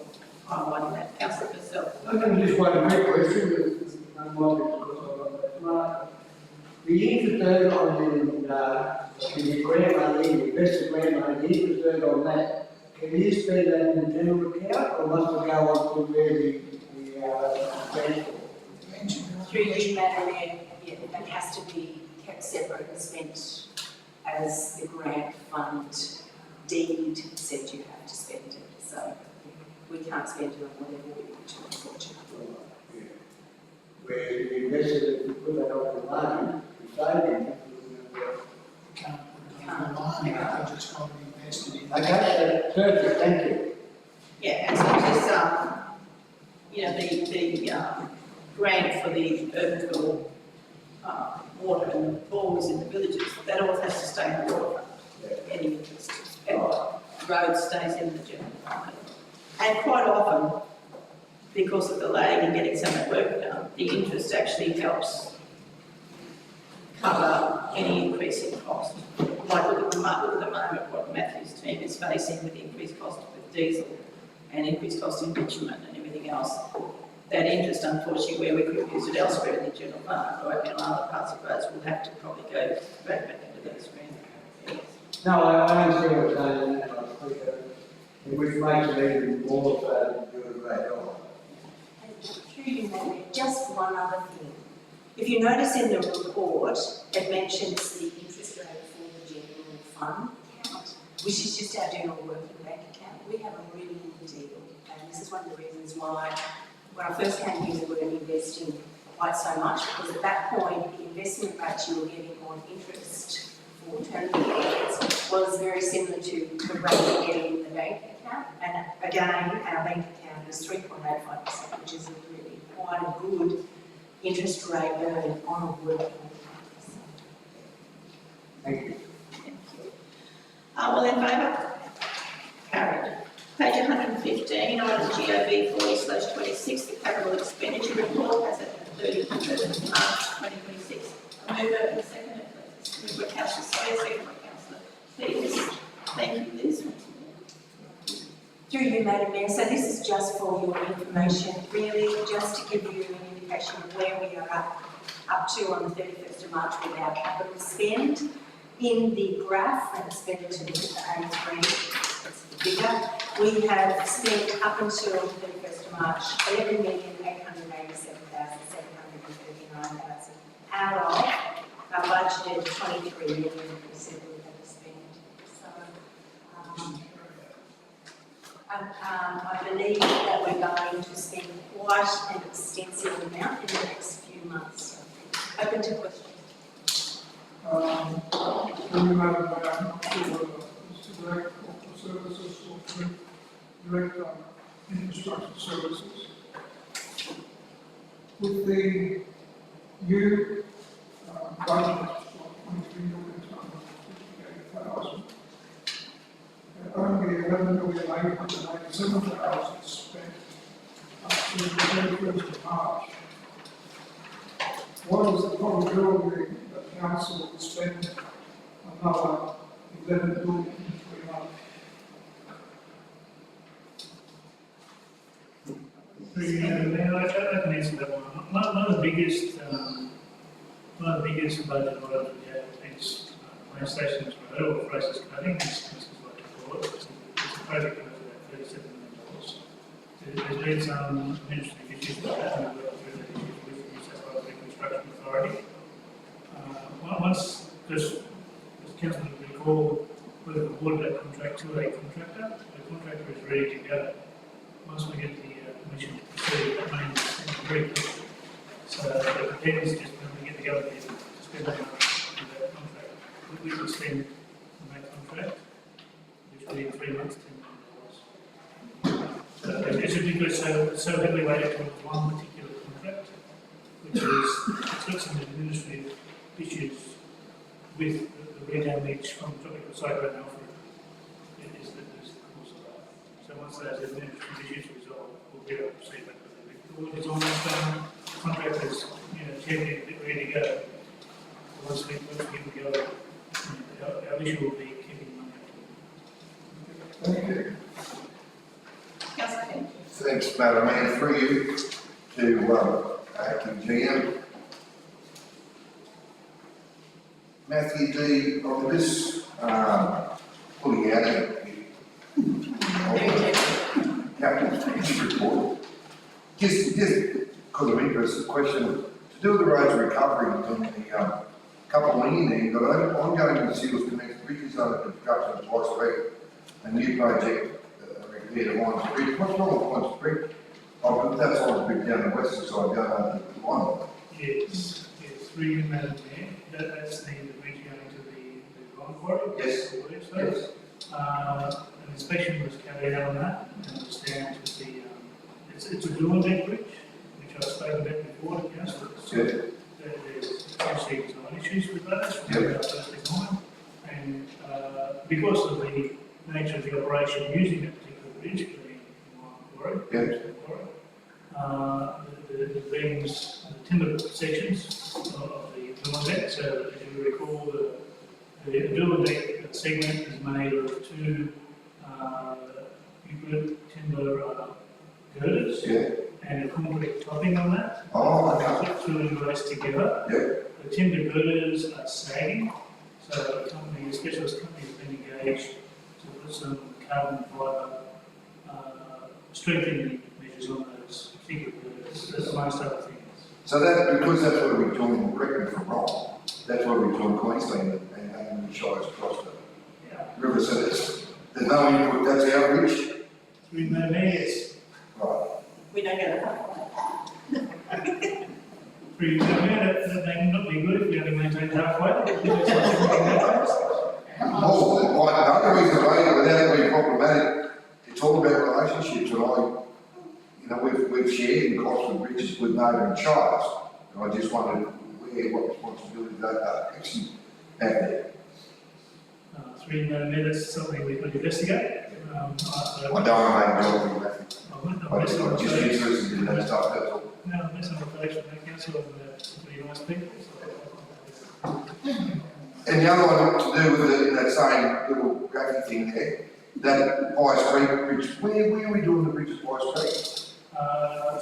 highlighting that. Councillor Purcell. I can just one more question, the interest earned on the grant money, the investor grant money, the interest earned on that, can you spend that in the general account, or must it go on to where the grant? through you, Madam Mayor, yeah, that has to be kept separate and spent as the grant fund deed said you have to spend it. So we can't spend it on whatever we want to, unfortunately. Where the investor put that on the line, the saving. Can't put it on the line, they just got to be invested in. Okay, that's perfect, thank you. Yeah, and so just, the grant for the Urbenville water and the bores in the villages, that all has to stay in the water fund. Any interest, and road stays in the general fund. And quite often, because of the lag in getting some of that work done, the interest actually helps cover any increase in cost. Like look at the moment what Matthew's team is facing with increased cost with diesel and increased cost in bitumen and everything else. That interest, unfortunately, where we could use it elsewhere in the general fund or in other parts of roads, will have to probably go back into those grant. No, I understand what you're saying, and I think which makes it even more so to do a great job. Through you, Madam Mayor, just one other thing. If you notice in the report, it mentions the interest rate for the general fund account, which is just our general working bank account. We have a really good deal, and this is one of the reasons why when I first came here we weren't investing quite so much, because at that point the investment rate you were getting on interest for alternative assets was very similar to the rate you're getting in the bank account. And again, our bank account is 3.85%, which is a really quite a good interest rate earned on a working account. Thank you. Thank you. All in favour? Carried. Page 115, item GOB 40/26, the capital expenditure report as at the 31st of March 2026. I move it and second it, please. Moved by Councillor Sawyer, second by Councillor Peters. Thank you, Liz. Through you, Madam Mayor, so this is just for your information, really, just to give you an indication of where we are up to on the 31st of March with our capital spend. In the graph, and it's better to look at the A3, it's the bigger, we have spent up until the 31st of March 11,887,739 out of our budgeted 23 million we said we had to spend. So, I believe that we're going to spend quite an extensive amount in the next few months. Open to questions. Madam Mayor, Mr. Director of Corporate Services or Director Infrastructure Services. With the new budget of $23,258,000, only $11,887,000 spent up to the 31st of March. What is the probability that council will spend another 11 million in 3 months. I can answer that one. One of the biggest budget items we have is Land Stations Road, or Fraser's Cutting, as I like to call it. It's a project worth about $37 million. There's been some interesting issues with that, and we've got through the issues with the New South Wales Reconstruction Authority. Once, just as council will recall, we've awarded that contract to a contractor. The contractor is ready to go. Once we get the permission to proceed, that means it's very quick. So it depends just when we get the government to spend that money on that contract. We could spend on that contract, which will be in 3 months, $10 million. So it's ridiculous, so heavily weighted towards one particular contract, which is, it's got some administrative issues with the re-damage from tropical cyclone Alfred. It is the cause of that. So once those administrative issues are resolved, we'll be able to proceed back with it. All is almost done, contractors, tending ready to go. Once we go, our issue will be keeping money up. Thank you. Councillor King. Thanks, Madam Mayor, through you to Acting GM. Matthew D, on this pulling out of the Captain's report, just because of interest, the question to do with the roads recovery on the couple of million there, you've got ongoing materials connect bridges under construction twice a week, a new project repair to Wines Creek. What's wrong with Wines Creek? Oh, that's Wines Creek down the western side, going over to Wine. Yes, through you, Madam Mayor. That's the bridge going to the Wine Quarry. Yes. Yes. An inspection was carried out on that, and it was down to the, it's a dual deck bridge, which I spoke about before to council. Yes. There's actually design issues with those from Yeah. our first design, and because of the nature of the operation using that particular bridge, being Wine Quarry, the beams, the timber sections of the dual deck. So as you recall, the dual deck segment is made of two Euclid timber girders and a concrete topping on that. Oh, okay. Put two of those together. Yep. The timber girders are sagging, so a specialist company has been engaged to put some carbon fibre strengthening measures on those particular girders, amongst other things. So that, because that's where we join, correct me if I'm wrong, that's where we join Queensland and the Shires across the river, so there's no input, that's our bridge? Through the yes. Right. We don't get it. Through the that may not be good if we only maintain halfway. Well, the reason without it being problematic, it's all about relationships, and we've shared in costs with bridges with neighbouring shires, and I just wondered what responsibility that actually have there. Through the that's something we could investigate. I don't want to make it I'm just interested in that stuff, that's all. No, that's not a collection of the council of some pretty nice people. And the other one to do with that same little graphic thing there, that Pies Creek bridge, where are we doing the bridge at Pies Creek?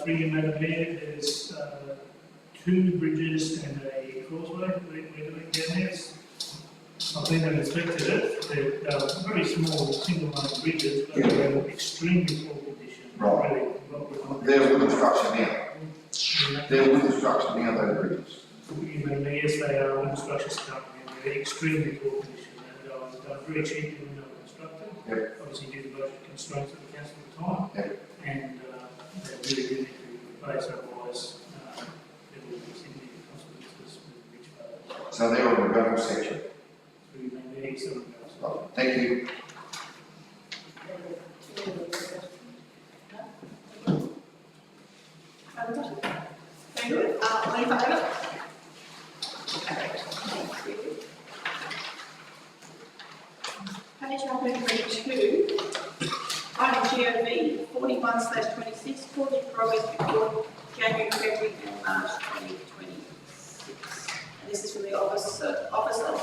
Through your Madam Mayor, there's two bridges and a causeway we're doing down there. I've been and inspected it. They're very small, single-line bridges, but they're in extremely poor condition. Right. Really, They're wooden structure now. They're wooden structure now, those bridges. You know, yes, they are wooden structures currently, and they're extremely poor condition. And they're very cheaply when they were constructed. Yep. Obviously due to budget constraints of the council at the time. Yep. And they really do need to be replaced, otherwise there will be significant consequences with the bridge failure. So they're on the gravel section. Through the next seven goals. Right. Thank you. Very good. All in favour? Carried. Thank you. Page number 32, item GOV 41/26, quarterly progress report, January, February and March 2026. And this is from the Office of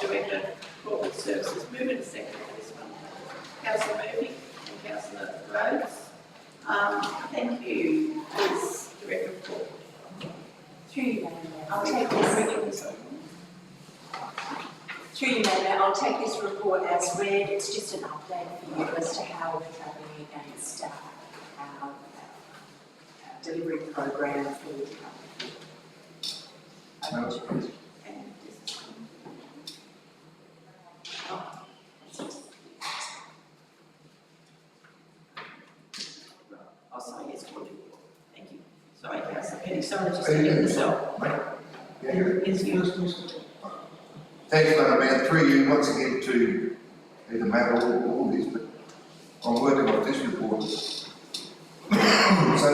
Director, Corporate Services. Move and second for this one. Councillor Murphy and Councillor Rhodes. Thank you, Ms. Director of Corporate. Through you, Madam Mayor, I'll Okay, take this. Through you, Madam Mayor, I'll take this report as read. It's just an update for you as to how we're travelling against our delivery program for the company. Oh, sorry, yes, thank you. Sorry, Councillor Petty, sorry, just to get this out. Yes, you. Thanks, Madam Mayor. Through you once again to either Matt or all this, but I'm working on this report. So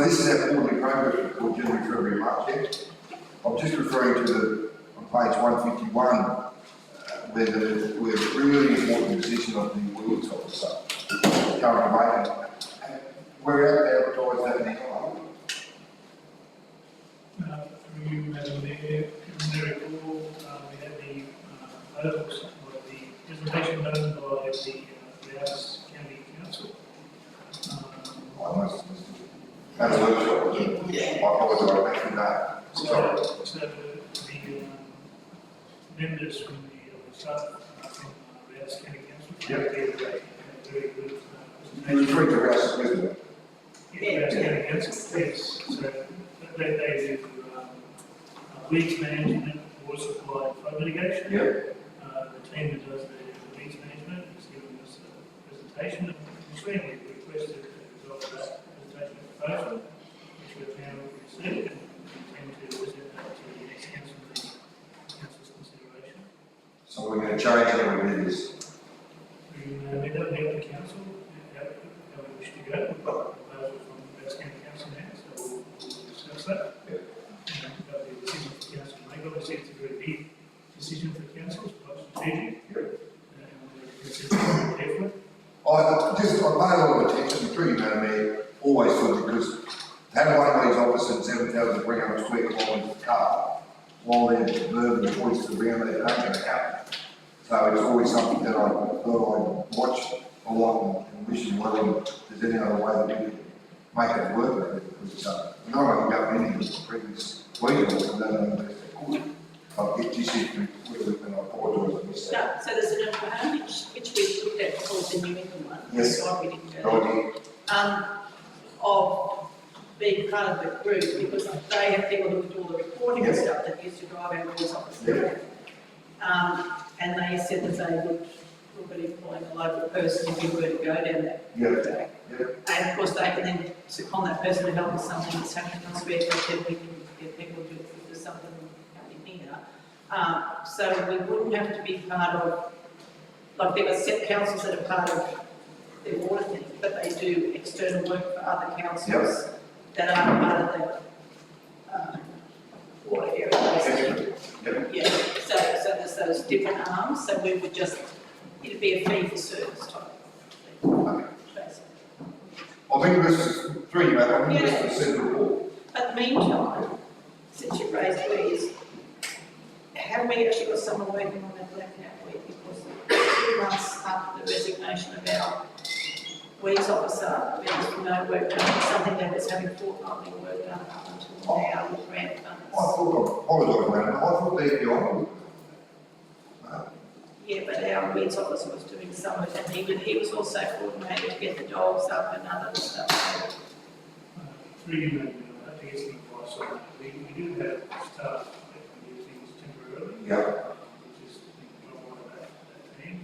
this is our quarterly progress report, January, February, March. I'm just referring to on page 151, where we're really important position of the wheels officer, current vacant. We're out there advertising that now. Through you, Madam Mayor, we had the presentation done by the Rouse County Council. That's a workshop. I apologise for that. Sorry. So the members from the staff from Rouse County Council. Yep. Very good You referred to Rouse, isn't it? Rouse County Council, yes. So they do weeds management, water supply, and flood mitigation. Yep. The team that does the weeds management has given us a presentation, which we requested as well as that presentation proposal, which we've now received and intend to present that to the next council meeting, council's consideration. So we're going to change it when we do this. We may not help the council, how we wish to go. We've got a proposal from the Rouse County Council now, so we'll discuss that. Yep. About the decision for council to make. Obviously, it's a very big decision for council, it's quite strategic. Yep. And we're considering carefully. I pay a lot of attention to you, Madam Mayor, always good, because to have one of these officers at 7,300 square kilometres of car, while they're moving the voice around, they're not going to happen. So it's always something that I watch a lot and wish you well, if there's any other way that we can make it work, because not only going into the previous week, I don't know if they could. I'll get this issue quickly and I apologise for missing that. So there's an advantage, which we looked at called the New England one. Yes. So we didn't go there. Of being part of the group, because they have people who do all the reporting and stuff that used to drive our rules office. And they said that they would look at employing a local person if we were to go down that route. And of course they can then second that person to help with something that's happening elsewhere, so that we can get people to do something happening here. So we wouldn't have to be part of, like there are set councils that are part of their water thing, but they do external work for other councils that are part of the water area. Yeah, so there's those different arms, so we would just, it'd be a fee for service type. Basically. I think this is three, Madam, I think this is the second report. But meantime, since you raised these, have we actually got someone working on that plan now? Because 2 months after the resignation of our weeds officer, there was no work done, something that was having fortnightly work done up until now with grant funds. I apologise, Madam, I thought they'd be on. Yeah, but our weeds officer was doing some of it, and he was also coordinating to get the dogs up and other stuff. Three, I think it's the advice on that. We do have staff that can do things temporarily. Yeah. Which is the job of that team,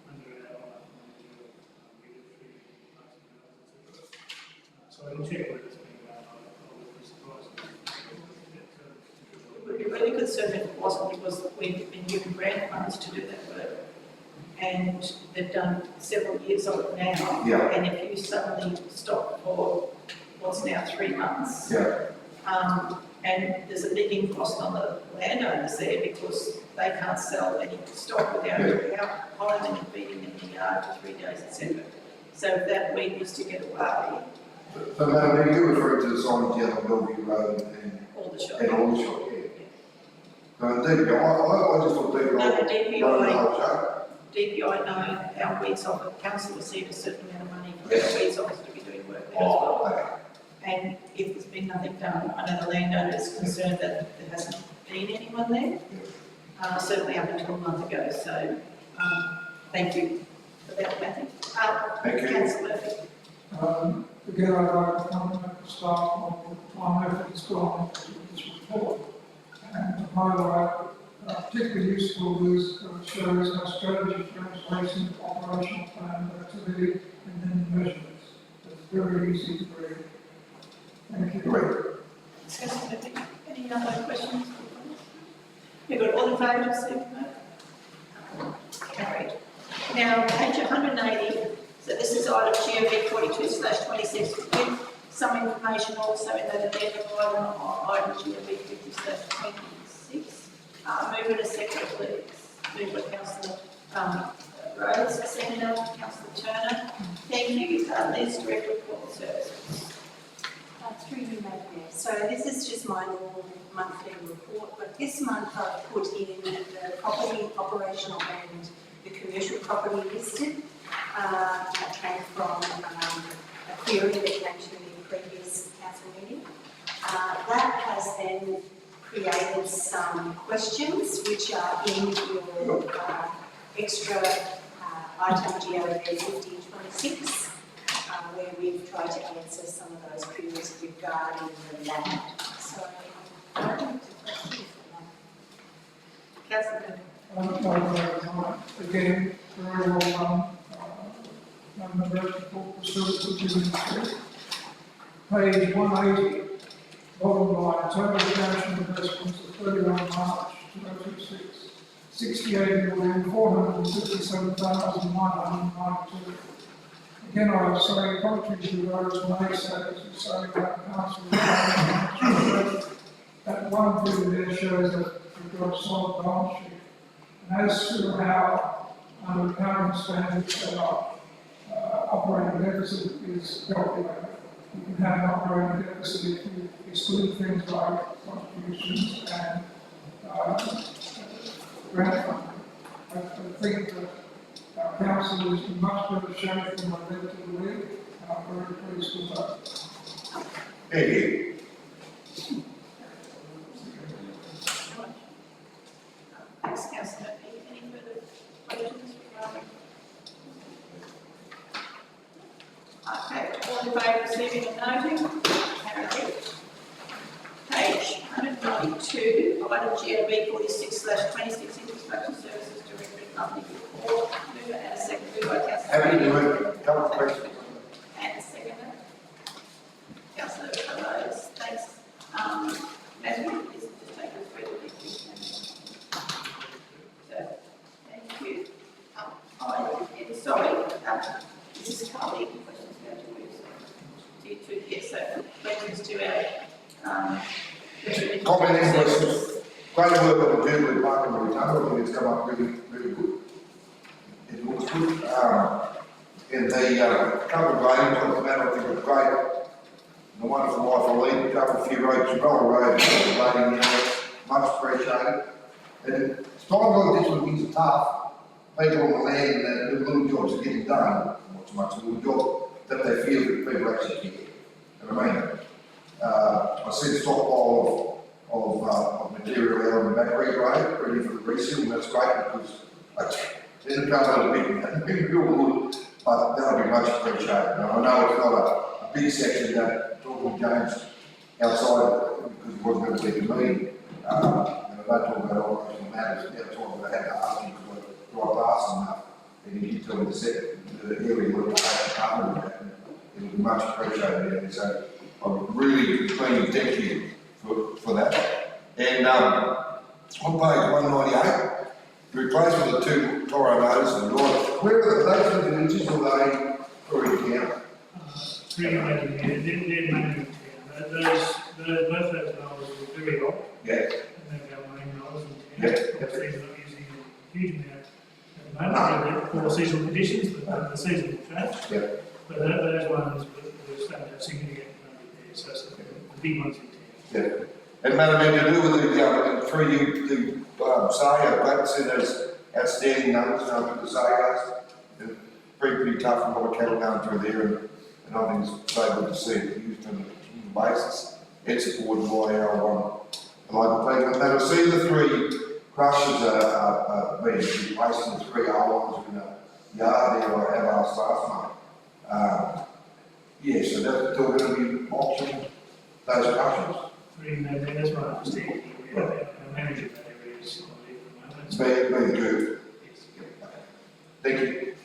under our military, etc. So I will check whether it's being done. I would be surprised We would be really concerned if it wasn't, because we've been given grant funds to do that work. And they've done several years of it now. Yeah. And if you suddenly stop for what's now 3 months. Yeah. And there's a big impost on the landowners there because they can't sell any stock without hauling and feeding in the yard for 3 days, etc. So if that weed was to get away, So, Madam, you're referring to the signs down on Bellevue Road and all the shops. all the shops, yeah. DPI, I just thought DPI. No, the Run the whole show. DPI, no, our weeds office, council received a certain amount of money for our weeds office to be doing work there as well. Okay. And if there's been nothing done, I know the landowner is concerned that there hasn't been anyone there, certainly up until a month ago, so, thank you for that, Matthew. Thank you. Councillor Murphy. Again, I'd like to compliment the staff on the time and effort that's gone into this report. And to highlight, particularly useful is, shows our strategy for installation, operational plan, activity, and then measurements. It's very easy to read. Thank you. Councillor Murphy, any other questions? You've got all in favour, just say no. Carried. Now, page 180, so this is item GOV 42/26, with some information also in that addendum on item GOV 50/26. Move it a second, please. Move it, Councillor Rhodes, seconder, Councillor Turner. Thank you, Liz, Director of Corporate Services. Through you, Madam Mayor. So this is just my normal monthly report, but this month I've put in the property operational and the commercial property listed. That came from a query that came to the previous council meeting. That has then created some questions which are in your extra item GOV 5026. Where we've tried to answer some of those queries regarding the land. So, I'm going to question Councillor Murphy. Again, very well done. Madam Director for Services. Page 180, bottom line, total cash and investments of 31 March 2026, 68,457,992. Again, I would say, contrary to those naysayers who say that council that one figure there shows that we've got a solid balance sheet. And as to how, under current standards, set up, operating deficit is calculated. You can have an operating deficit if you exclude things like contributions and grant funding. I think that our council is in much better shape than I led to believe, and I'm very pleased with that. Thank you. Thanks, Councillor Murphy. Any further questions regarding? Okay, all in favour of receiving and noting? Carried. Page 192, item GOV 46/26, infrastructure services director of public report. Mover and a second, moved by Councillor. Happy to do it. A couple of questions. And a seconder. Councillor Rhodes, thanks. Matthew, this is just take us through the business. So, thank you. Sorry, this is Carly, questions going to you too, yes, so questions to our, Commenting questions. Great work on the do with Mark and Return. I think it's come up really, really good. It looks good. In the couple of ratings on the matter, I think it's great. The wonderful life of lead, a few roads, roll roads, rating units, much appreciated. And it's not all different things are tough. People on the land that do little jobs are getting done, not so much a little job, that they feel that people actually care. You know what I mean? I see the stockpile of material out on the back grade, ready for the reseal, and that's great because then it comes out a big build, but that'll be much appreciated. Now, I know it's not a big section that talking to James outside because he wasn't going to be to me. And I don't talk about operational matters, the other time I had to ask him because I drive past him enough, and he did tell me the area where the department was at, and it was much appreciated. And so I'm really clean, thank you for that. And on page 198, the replacement of the two Toro motors and drive. Where are the inches or they already down? Three manual, they're manual. Both those mowers were very old. Yeah. And they've got main mowers in Yeah. town. They're not using a huge amount at the moment. They're poor seasonal conditions, but the season will change. Yeah. But those ones were starting to have significant number there, so it's the big ones in town. Yeah. And Madam Mayor, to do with the through you, the SAYA, that's in as outstanding numbers, and I think the SAYAs, they're pretty tough and what cattle going through there, and I think it's so good to see it used on a continual basis. It's supported by our local people, and to see the three crushers are being replaced in the three old ones in a yard there, I have asked last month. Yeah, so that's still going to be auctioning those crushers. That's my understanding. Our manager of that area is on leave at the moment. It's been good. Yes. Thank you.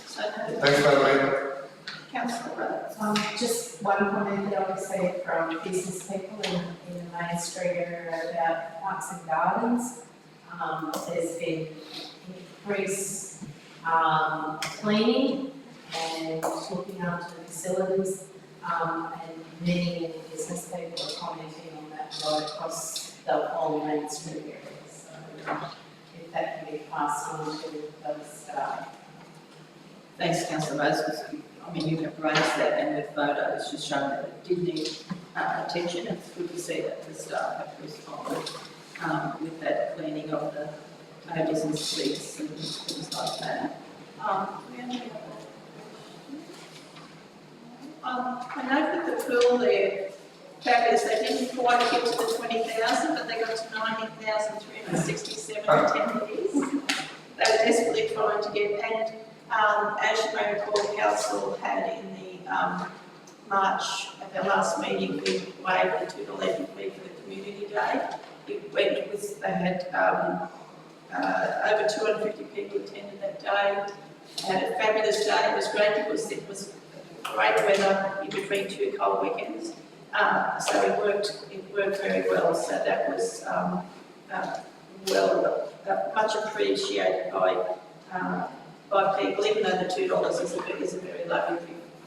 So, Thanks, Madam. councillor Brothers. Just one comment that I received from business people in the Main Street area about parks and gardens. There's been increased cleaning and looking after the facilities, and many business people are commenting on that right across the whole Main Street area. So if that can be passed on to those staff. Thanks, councillor Rose, because I mean, you have raised that and with photos just showing that it did need attention. It's good to see that the staff have responded with that cleaning of the tables and seats and things like that. We only have I know with the pool there, fabulous, they didn't quite get to the 20,000, but they got to 19,367 attendees. They were desperately trying to get, and as you may recall, council had in the March, at their last meeting, we waived the $2 entry fee for the community day. It went with, they had over 250 people attended that day. Had a fabulous day. It was great because it was great weather in between two cold weekends. So it worked very well. So that was much appreciated by people, even though the $2 is a very low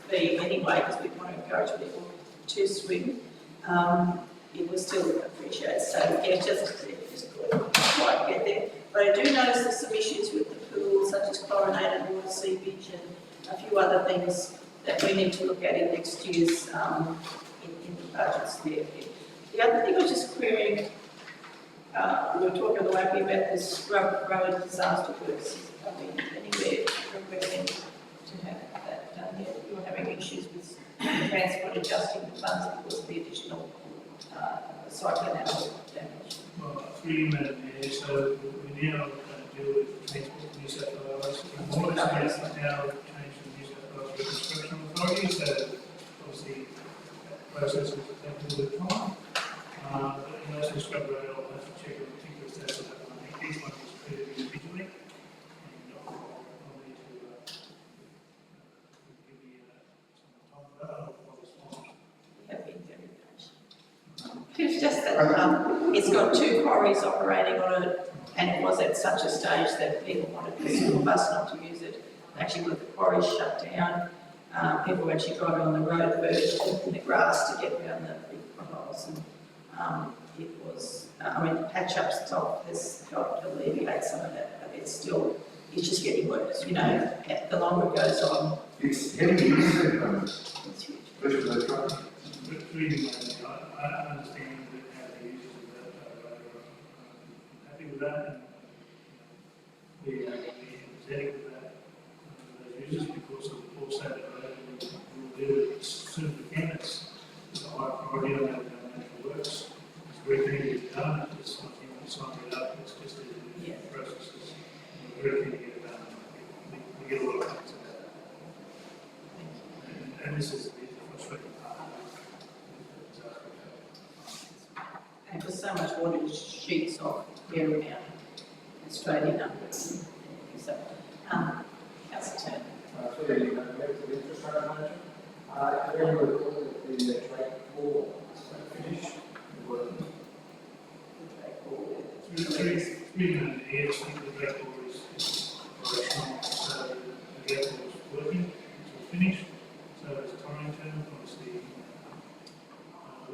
fee anyway, because we want to encourage people to swim. It was still appreciated. So yeah, just couldn't quite get there. But I do notice there's some issues with the pool, such as chlorinated water seepage and a few other things that we need to look at in next year's in the budgets there. The other thing I was just querying, we were talking on the way about this road disaster works. I mean, anywhere recommend to have that done yet? You're having issues with transport adjusting the funds because of the additional cyclone damage. Well, through Madam Mayor, so we now deal with Transport New South Wales. And more now changed from New South Wales Reconstruction Authority, so obviously that process will take a little bit of time. But in relation to Scrub Road, I'll have to check a particular status of that one. I think this one was treated individually, and I'll need to give you some time for that. I'll respond. We have been very patient. It's just that it's got two quarries operating on it, and it was at such a stage that people wanted the school bus not to use it. Actually, with the quarries shut down, people were actually driving on the road verge in the grass to get around the big potholes. And it was, I mean, the patch-ups top has helped to alleviate some of that, but it's just getting worse. You know, the longer it goes on. It's heavy, isn't it? It's huge. Especially those trucks. Really, I understand that how the users of that road are happy with that, and we are empathetic with that, those users, because of also the road we'll do it as soon as we can. It's a high priority on our natural works. It's very keen to get done. It's not signing it up. It's just a processes. We're very keen to get it done. We get a lot of things about that. And this is the frustrating part. And for so much water, it sheets off here and now, and straight in under it. So, Councillor Turner. So the infrastructure manager, very good that the track 4 is finished. Yes, the record is operational, so the record is working, it's finished, so it's time term, obviously,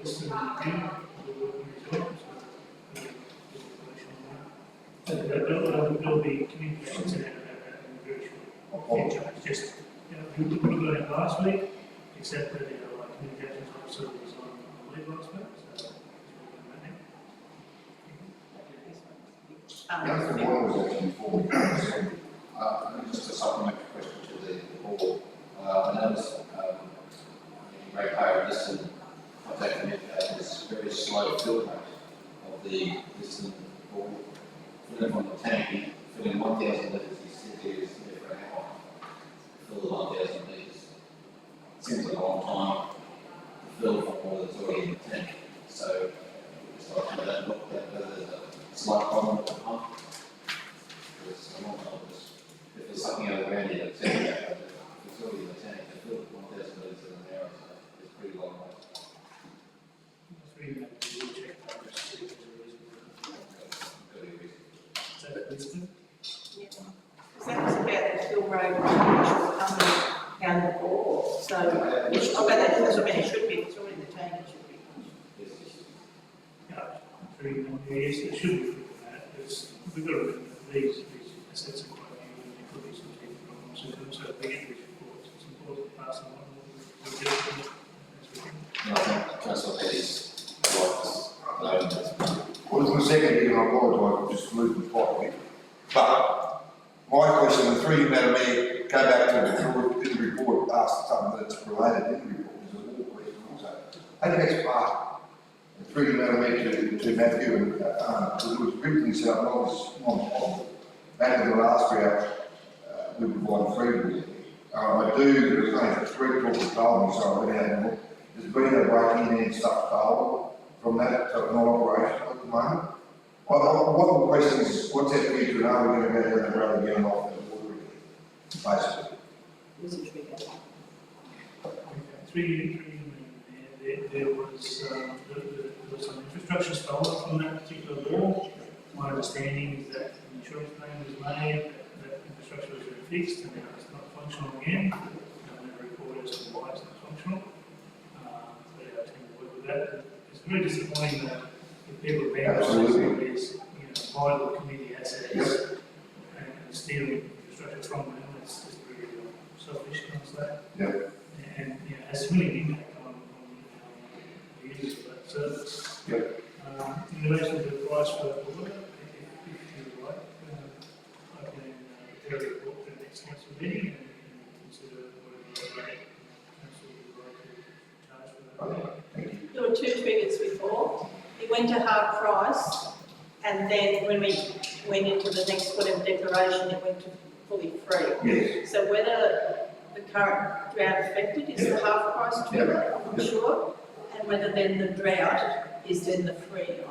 listen and review, we're working as well, so there'll be communications in that in the very short future. It's just, we got it last week, except that communications officer was on leave last week, so it's working on that now. Councillor Moore was actually for me. Just a supplementary question to the board. I noticed, in ratepayer listen, contact me about this very slow fill rate of the listen board. Filling from the tank, filling 1,000 litres, he said there is there for an hour. Fill the 1,000 litres. Seems like a long time to fill from more that's already in the tank. So, just like to that look at whether there's a slight problem with the pump. Because I'm not sure if there's something over the end that's saying that, but if it's already in the tank, to fill it 1,000 litres in an hour, it's pretty long way. Three minutes, we'll check that, just see if there's a reason. Very reasonable. Is that listed? Because that was about the fill rate of the actual company down the board. So, which, okay, that doesn't mean it should be, it's already in the tank, it should be. Yeah, three minutes, yes, it should be quicker than that, it's, we've got to remember these assets are quite new and there could be some technical problems with them, so they get these reports, it's important to pass them on, we'll get them as we can. No, I think Councillor Petty's right, Well, for a second, I apologise, I just moved the plot a bit. But my question, the three Madam Mayor, go back to the report, ask something that's related in the report, is a law question also. I think that's part, the three Madam Mayor to Matthew, and because it was written this out, non-possible. Back in the last round, we provided freedom. I do, there's only three people told me, so I went out and looked. There's been a break-in and stuff told from that, so it's not operational at the moment. What the question is, what's that future, and are we going to go down the road again off that water again, basically? There was some infrastructure stolen from that particular law. My understanding is that an insurance claim was made, that infrastructure was fixed, and now it's not functional again. And the report as to why it's not functional. But our team will work with that. It's very disappointing that if people abandon these, vital community assets and stealing infrastructure from them, it's just very selfish, can I say? Yeah. And has really an impact on the users of that service. Yep. In relation to the price for the water, if you like, I can prepare a report for the next council meeting and consider whatever rate council would like to charge for that. There were two triggers before. It went to half price, and then when we went into the next whatever declaration, it went to fully free. Yes. So whether the current drought affected is the half price trigger, I'm sure, and whether then the drought is then the free.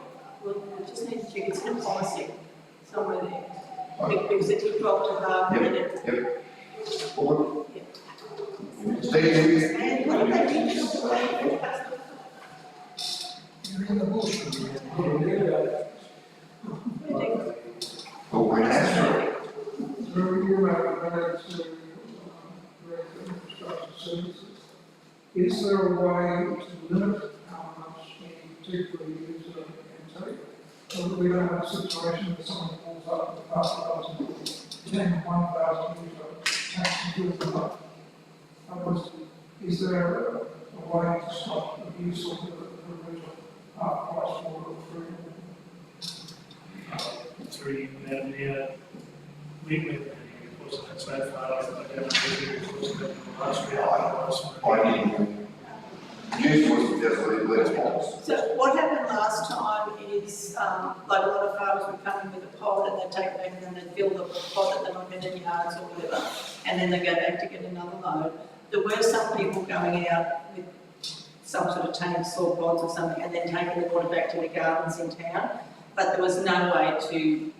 We'll just need to check, it's in a policy somewhere there. Because it did drop to half and then it. Yep. Forward. Yeah. Steve, And what did they do? You're in the bush. oh, we're national. Through you, related to infrastructure services, is there a way to limit how much any particular user can take? So that we don't have a situation where someone pulls up the past 1,000 user tax and fills them up. Is there a way to stop abuse of the original price water free? Three, Madam Mayor, we've been reports on that so far, I don't know if reports on that in the last round. I didn't. News wasn't just let's pause. So what happened last time is, like a lot of farmers would come in with a pod and they'd take it back and then they'd fill the pod at the 9 million yards or whatever, and then they go back to get another load. There were some people going out with some sort of tanks or pods or something and then taking the water back to the gardens in town, but there was no way to,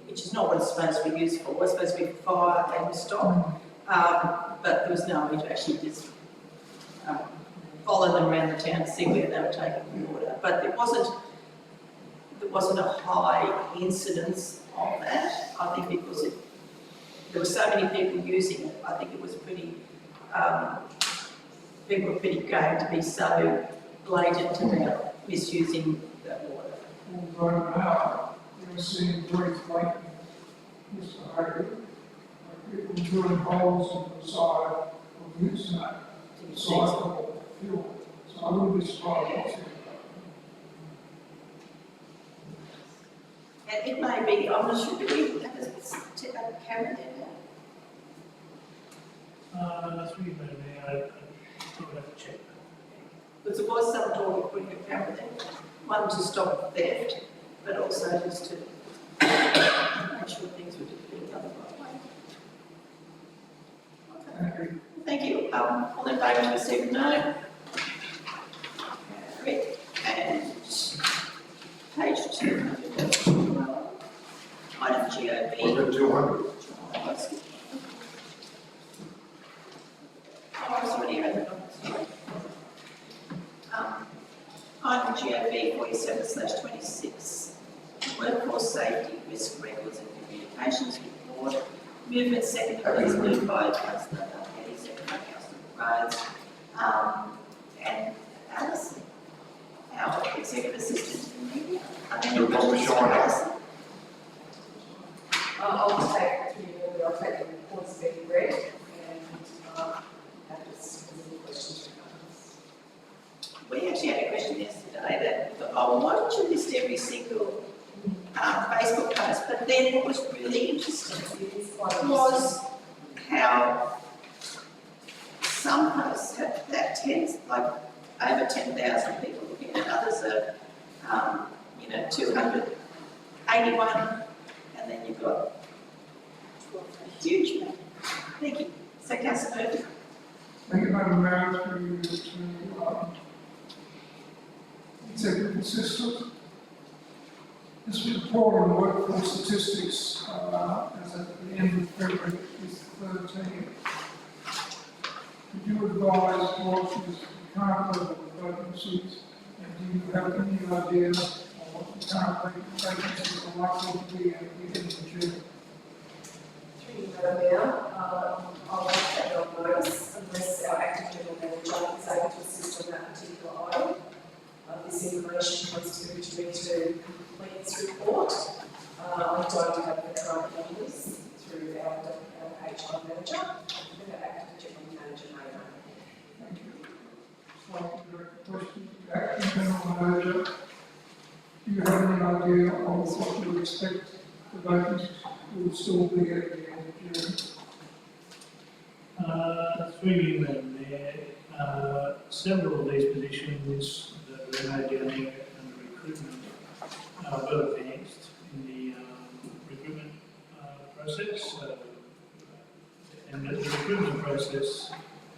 which is not what it's supposed to be used for. It's supposed to be for fire and stock, but there was no way to actually just follow them around the town to see where they were taking the water. But there wasn't a high incidence of that. I think because there were so many people using it, I think it was pretty, people were pretty game to be so blatant about misusing that water. Although now, you're seeing very blatant misbehaviour, like people drilling holes in the side of the internet to recycle fuel. So I wouldn't be surprised not to. And it may be, I'm not sure, do we have a camera there now? Through you, Madam Mayor, I still have to check. Because there was some talk of putting a camera there, one to stop theft, but also just to make sure things were being done the right way. Okay. Thank you. All in favour to receive no? Carried. And page 200. Item GOB. We've got 200. Oh, I was already over the sorry. Item GOB 47/26. Workforce Safety Risk Records and Communications Report. Movement seconded, please moved by Councillor Kelly, seconded by Councillor Rhodes. And Alison, our Executive Assistant in Media. Are there any questions for Alison? I'll take the reports being read and have any questions or comments. We actually had a question yesterday that, oh, why don't you list every single Facebook post? But then what was really interesting was how some posts have that like over 10,000 people looking at, others are, 281, and then you've got huge amount. Thank you. So, Councillor Murphy. Thank you, Madam Mayor, to Executive Assistant. This report on workforce statistics as at the end of February is 13. Could you advise what is the current level of vacancies, and do you have any idea of what the current vacancies are likely to be at the end of June? Madam Mayor, I'll take that on notice unless our acting general manager is able to assist on that particular item. This information comes through to me to complete this report. I don't have the current numbers through our HR manager, but our acting general manager may know. Thank you. So, question to the acting general manager. Do you have any idea of what you expect the vacancies will still be at the end of June? Through you, Madam Mayor, several of these positions that are made down here under recruitment are well advanced in the recruitment process. And the recruitment process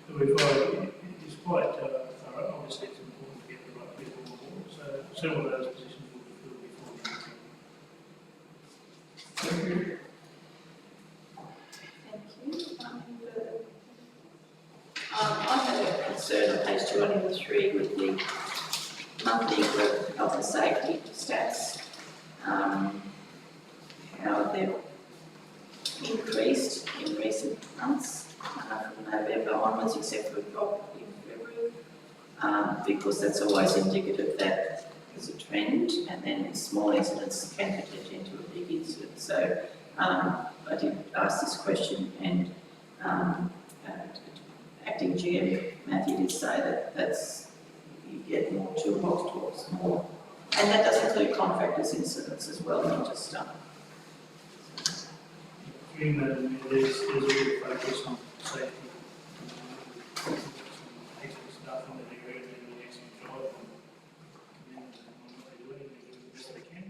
that we follow is quite thorough. Obviously, it's important to get the right people on board. So several of those positions will be filled before the Thank you. Thank you. I have a concern on page 203 with the monthly group health and safety stats, how they've increased in recent months, from November onwards, except for a drop in February, because that's always indicative that there's a trend, and then small incidents can potentially into a big incident. So I did ask this question, and acting GM Matthew did say that that's, you get more toolbox talks, more, and that does include contractors incidents as well, not just Through Madam Mayor, there's a real focus on safety. Excellent staff in that area, they're doing an excellent job, and on what they're doing the best they can,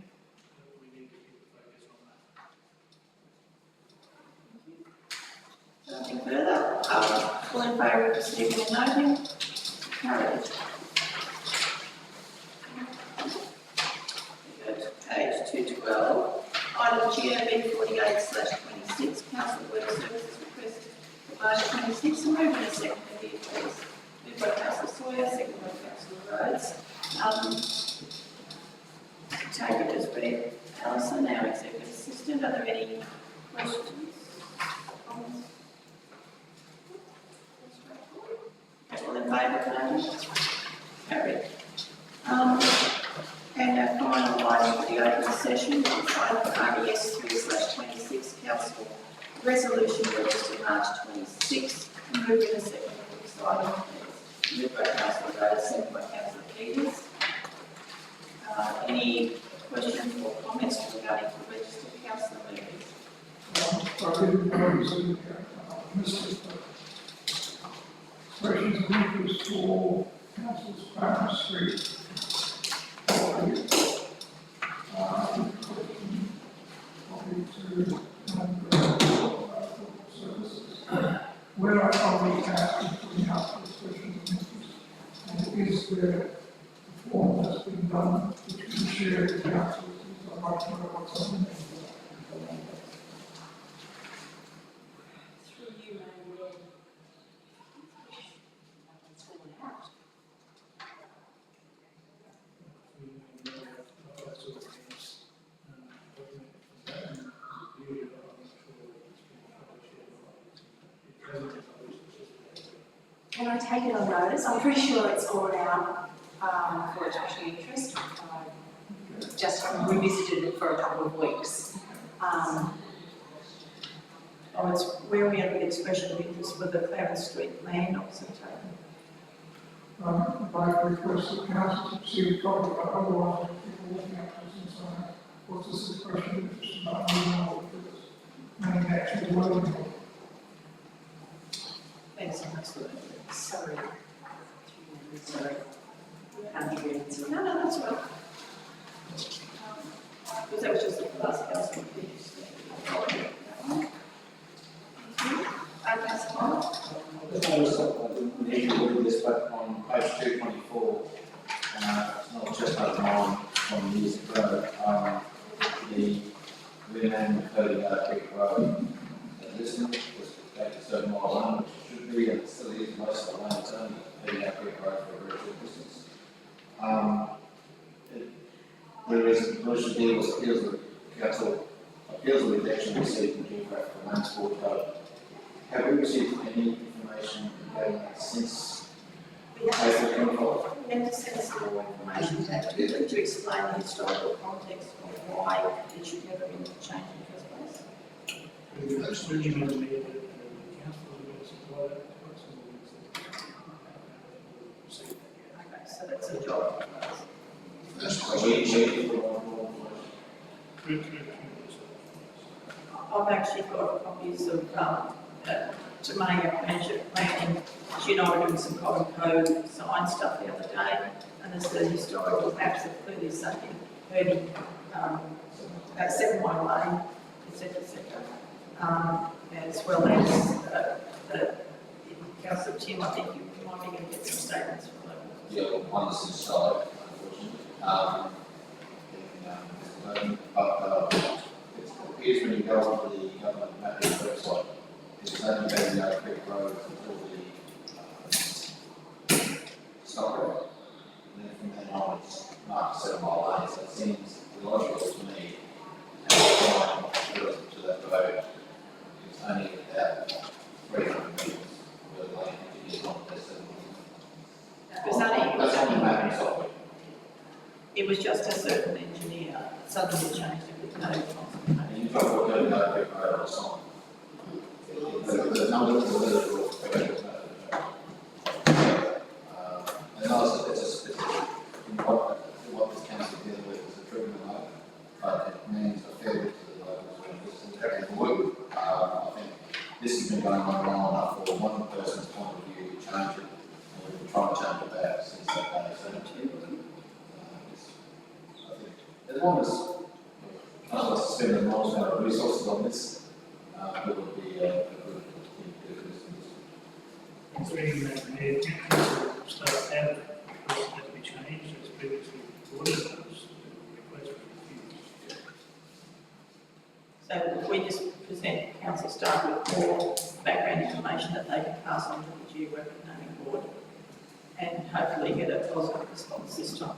but we need to keep the focus on that. Nothing further. All in favour of receiving and noting? Carried. We go to page 212. Item GOB 48/26. Council Work Services request for March 26. Move in a second, please. Moved by Councillor Sawyer, seconded by Councillor Rhodes. Take it as read. Alison, our Executive Assistant, are there any questions? Comments? All in favour of noting? Carried. And our final item for the open session is item RES 3/26, Council Resolution registered March 26. Move in a second for this item, please. Moved by Councillor Rhodes, seconded by Councillor Peters. Any Questions or comments regarding the registered councillor Murphy? I didn't notice it, missed it, but expressions of interest for councillors Clarence Street. Copy to services. Where I probably asked putting out expressions of interest, and is there a form that's been done which can share with councillors? I'd like to know what's on there. Through you, Mayor. That's fallen out. Can I take it on notice? I'm pretty sure it's gone out for expression of interest. Just haven't revisited it for a couple of weeks. Oh, it's where we have an expression of interest for the Clarence Street land also taken. By request of council to see a copy, but otherwise, people walking up to us and saying, what's this expression of interest about, we know what it is. And actually, wording it. Thanks, councillor. Sorry. Sorry. Can't read it. No, that's right. Because that was just the last councillor. I just noticed that I need to look at this, but on page 224, it's not just over mine from years ago, the rename 30 Creek Road, that listed was taken a certain mile line, which it should be, and it still is, most of the land is only 30 Creek Road for a very short distance. There is a motion here which appeals with council, appeals the rejection received from geographical lands board code. Have we received any information regarding that since April 24? We have to send us more information back to explain the historical context of why it should never been changed in the first place. That's really meant to be that the council will supply that Okay, so that's a job. I've actually got copies of, to manager planning, as you know, we're doing some common code sign stuff the other day, and there's the historical maps that clearly say 30, 7 Mile Lane, etc., as well as Councillor Tim, I think you might be going to get some statements from them. Yeah, one is inside, unfortunately. But it appears when you go onto the government mapping website, it's only Bendigo Creek Road until the stop road. And then from then on, it's marked 7 Mile Lane, so it seems illogical to me. And relative to that road, it's only about 300 metres where the lane is on the 7 That's on the mapping software. It was just a certain engineer suddenly changed it with no consultation. And you talk about going down Creek Road all the time. The number of the little and also it's what this council dealing with is a trivial note, but it means a fair bit to the locals when this is happening. I think this has been going on long enough for one person's point of view to change it, and we've been trying to change it back since that day. So I think as long as none of us spend enormous amount of resources on this, it would be a good thing to do this. It's really meant to be, start out, because it has to be changed, as previously reported, those requests were refused. So if we just present council staff with more background information that they can pass on to the geographic naming board and hopefully get a positive response this time.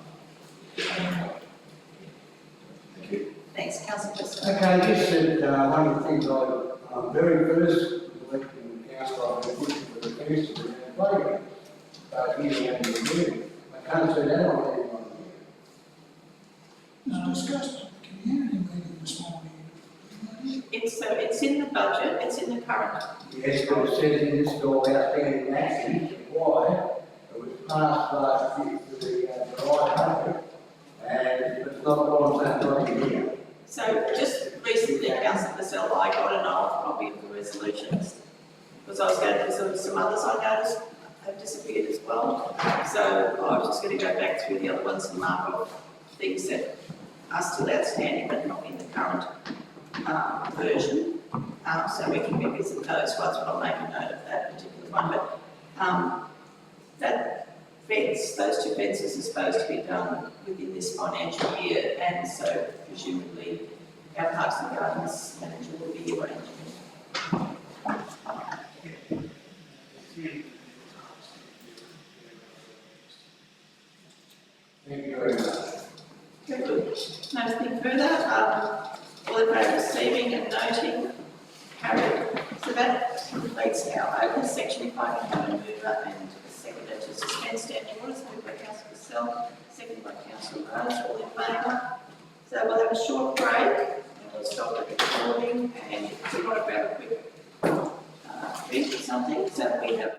Thank you. Thanks, councillor Preston. Okay, just that one of the things I'm very first elected in the council, I've been pushing for the fence to the playground. But here we haven't been doing it. I can't see that on anyone here. It was discussed at the community meeting this morning. It's in the budget, it's in the current. Yes, but it says in this law outstanding actions required, it was passed last year for the July 100, and it's not what I'm saying, here. So just recently, Councillor Purcell, I got an old copy of the resolutions, because I was going to, some others I noticed have disappeared as well. So I was just going to go back through the other ones and mark off things that are still outstanding but not in the current version. So we can revisit those ones, but I'll make a note of that particular one. But that fence, those two fences are supposed to be done within this financial year, and so presumably our Parks and Gardens manager will be arranging. Thank you very much. Very good. Nothing further. All in favour of receiving and noting, carried. So that completes our open section. If I can have a mover and a seconder to suspend standing orders, moved by Councillor Purcell, seconded by Councillor Rose. All in favour? So we'll have a short break and we'll stop the recording, and if you want to grab a quick drink or something, so we have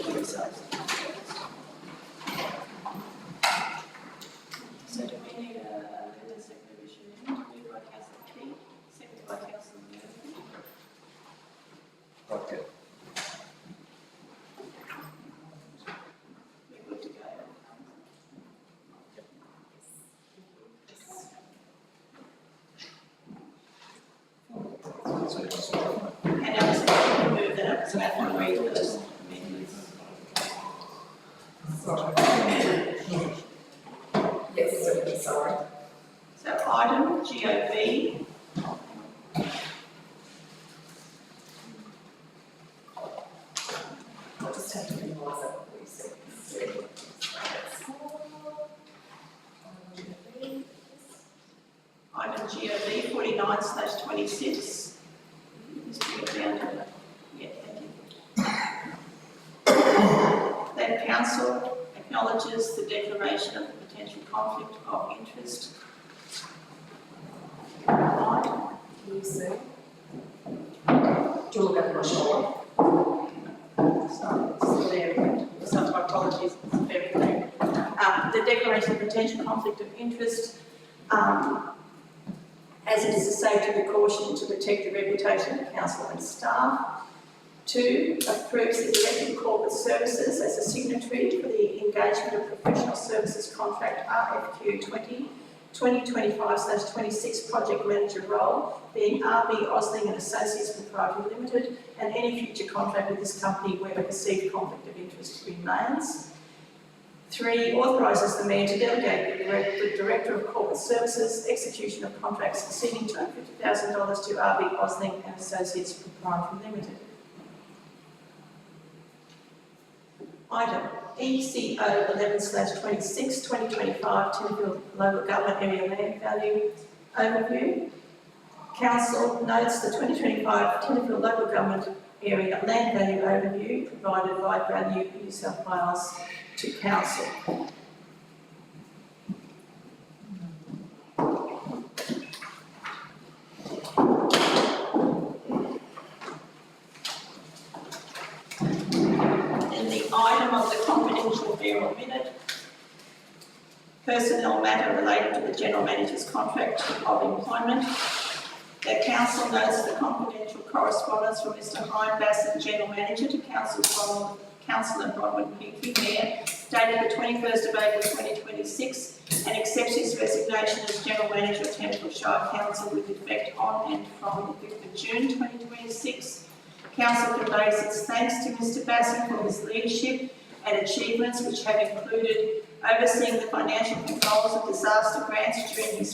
for themselves. So do we need a secretary moved by Councillor Key, seconded by Councillor Murphy? Okay. We're good to go. And now the secretary move that up, so that one read those amendments. Yes, sorry. So item GOB, I'll just have to minimise that for you, so you can see. item GOB 49/26. Just bring it down to, yeah, thank you. That council acknowledges the declaration of the potential conflict of interest. Right. Can you see? Do you look at my shoulder? Sorry, it's there. So my apologies, it's very clear. The declaration of potential conflict of interest, as it is a safety precaution to protect the reputation of the council and staff. 2, approves the Director of Corporate Services as a signatory for the engagement of professional services contract RFQ 2025/26 project manager role, being RB Osling and Associates Proprietary Limited, and any future contract with this company where a perceived conflict of interest remains. 3, authorises the Mayor to delegate the Director of Corporate Services execution of contracts exceeding $250,000 to RB Osling and Associates Proprietary Limited. Item ECO 11/26 2025 Tenterfield Local Government Area Land Value Overview. Council notes the 2025 Tenterfield Local Government Area Land Value Overview provided by Value New South Wales to Council. In the item of the confidential bearer minute, personnel matter related to the General Manager's contract of employment. The Council notes the confidential correspondence from Mr. Hein Bassett, General Manager, to Councillor Bronwyn Pinkley, Mayor, dated the 21st of April 2026, and accepts his resignation as General Manager of Tenterfield Shire Council with effect on and from the 5th of June 2026. Council conveys its thanks to Mr. Bassett for his leadership and achievements, which have included overseeing the financial controls of disaster grants during his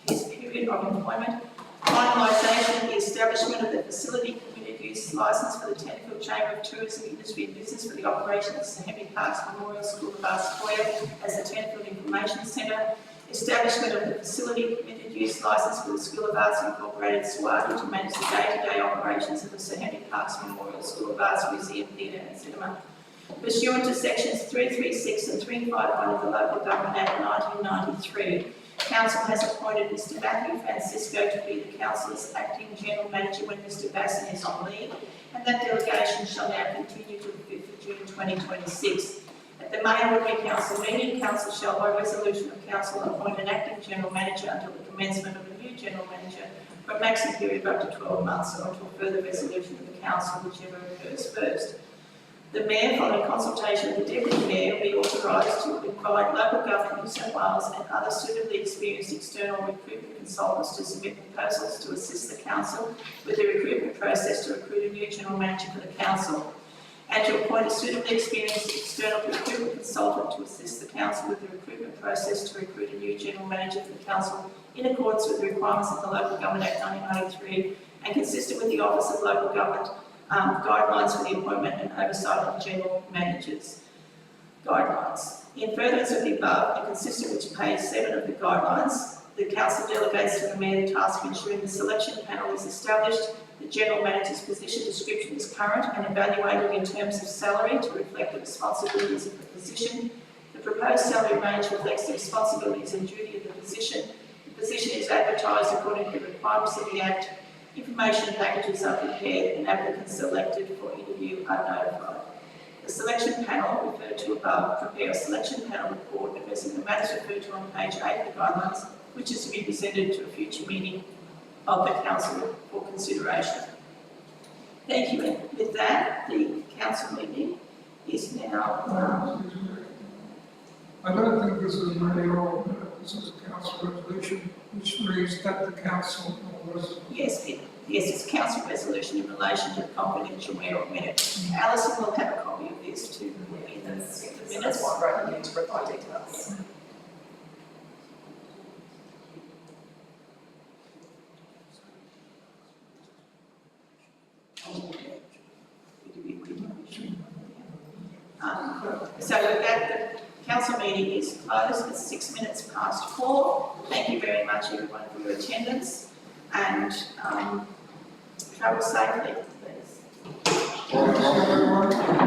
period of employment, finalisation of the establishment of the facility community use licence for the Tenterfield Chamber of Tourism, Industry and Business for the operation of Sir Henry Parkes Memorial School of Arts Foyer as the Tenterfield Information Centre, establishment of the facility committed use licence for the School of Arts Incorporated Swati to manage the day-to-day operations of the Sir Henry Parkes Memorial School of Arts Museum, Theatre and Cinema. Pursuant to sections 336 and 351 of the Local Government Act 1993, Council has appointed Mr. Matthew Francisco to be the Council's acting General Manager when Mr. Bassett is on leave, and that delegation shall now continue to the 5th of June 2026. At the May Ordinary Council meeting, Council shall by resolution of Council appoint an acting General Manager until the commencement of a new General Manager for a maximum period of up to 12 months or until further resolution of the Council, whichever occurs first. The Mayor, following consultation with the Deputy Mayor, will be authorised to invite Local Government New South Wales and other suitably experienced external recruitment consultants to submit proposals to assist the Council with the recruitment process to recruit a new General Manager for the Council, and to appoint a suitably experienced external recruitment consultant to assist the Council with the recruitment process to recruit a new General Manager for the Council in accordance with the requirements of the Local Government Act 1993 and consistent with the Office of Local Government guidelines for the appointment and oversight of General Managers guidelines. In furtherance of the above and consistent with page 7 of the guidelines, the Council delegates to the Mayor the task of ensuring the selection panel is established, the General Manager's position description is current and evaluated in terms of salary to reflect the responsibilities of the position. The proposed salary range reflects the responsibilities and duty of the position. The position is advertised according to the requirements of the Act. Information packages are prepared and applicants selected for interview are notified. The selection panel referred to above prepare a selection panel report addressing the matters referred to on page 8 of the guidelines, which is to be presented to a future meeting of the council for consideration. Thank you. And with that, the council meeting is now. I don't think this is really wrong. This is a council resolution, which reads that the council Yes, it's council resolution in relation to the confidential mayoral minute. Alison will have a copy of this too in the minutes. That's why I wrote you to provide details. So with that, the council meeting is closed. It's 6 minutes past 4. Thank you very much, everyone, for your attendance, and travel safely, please. everyone.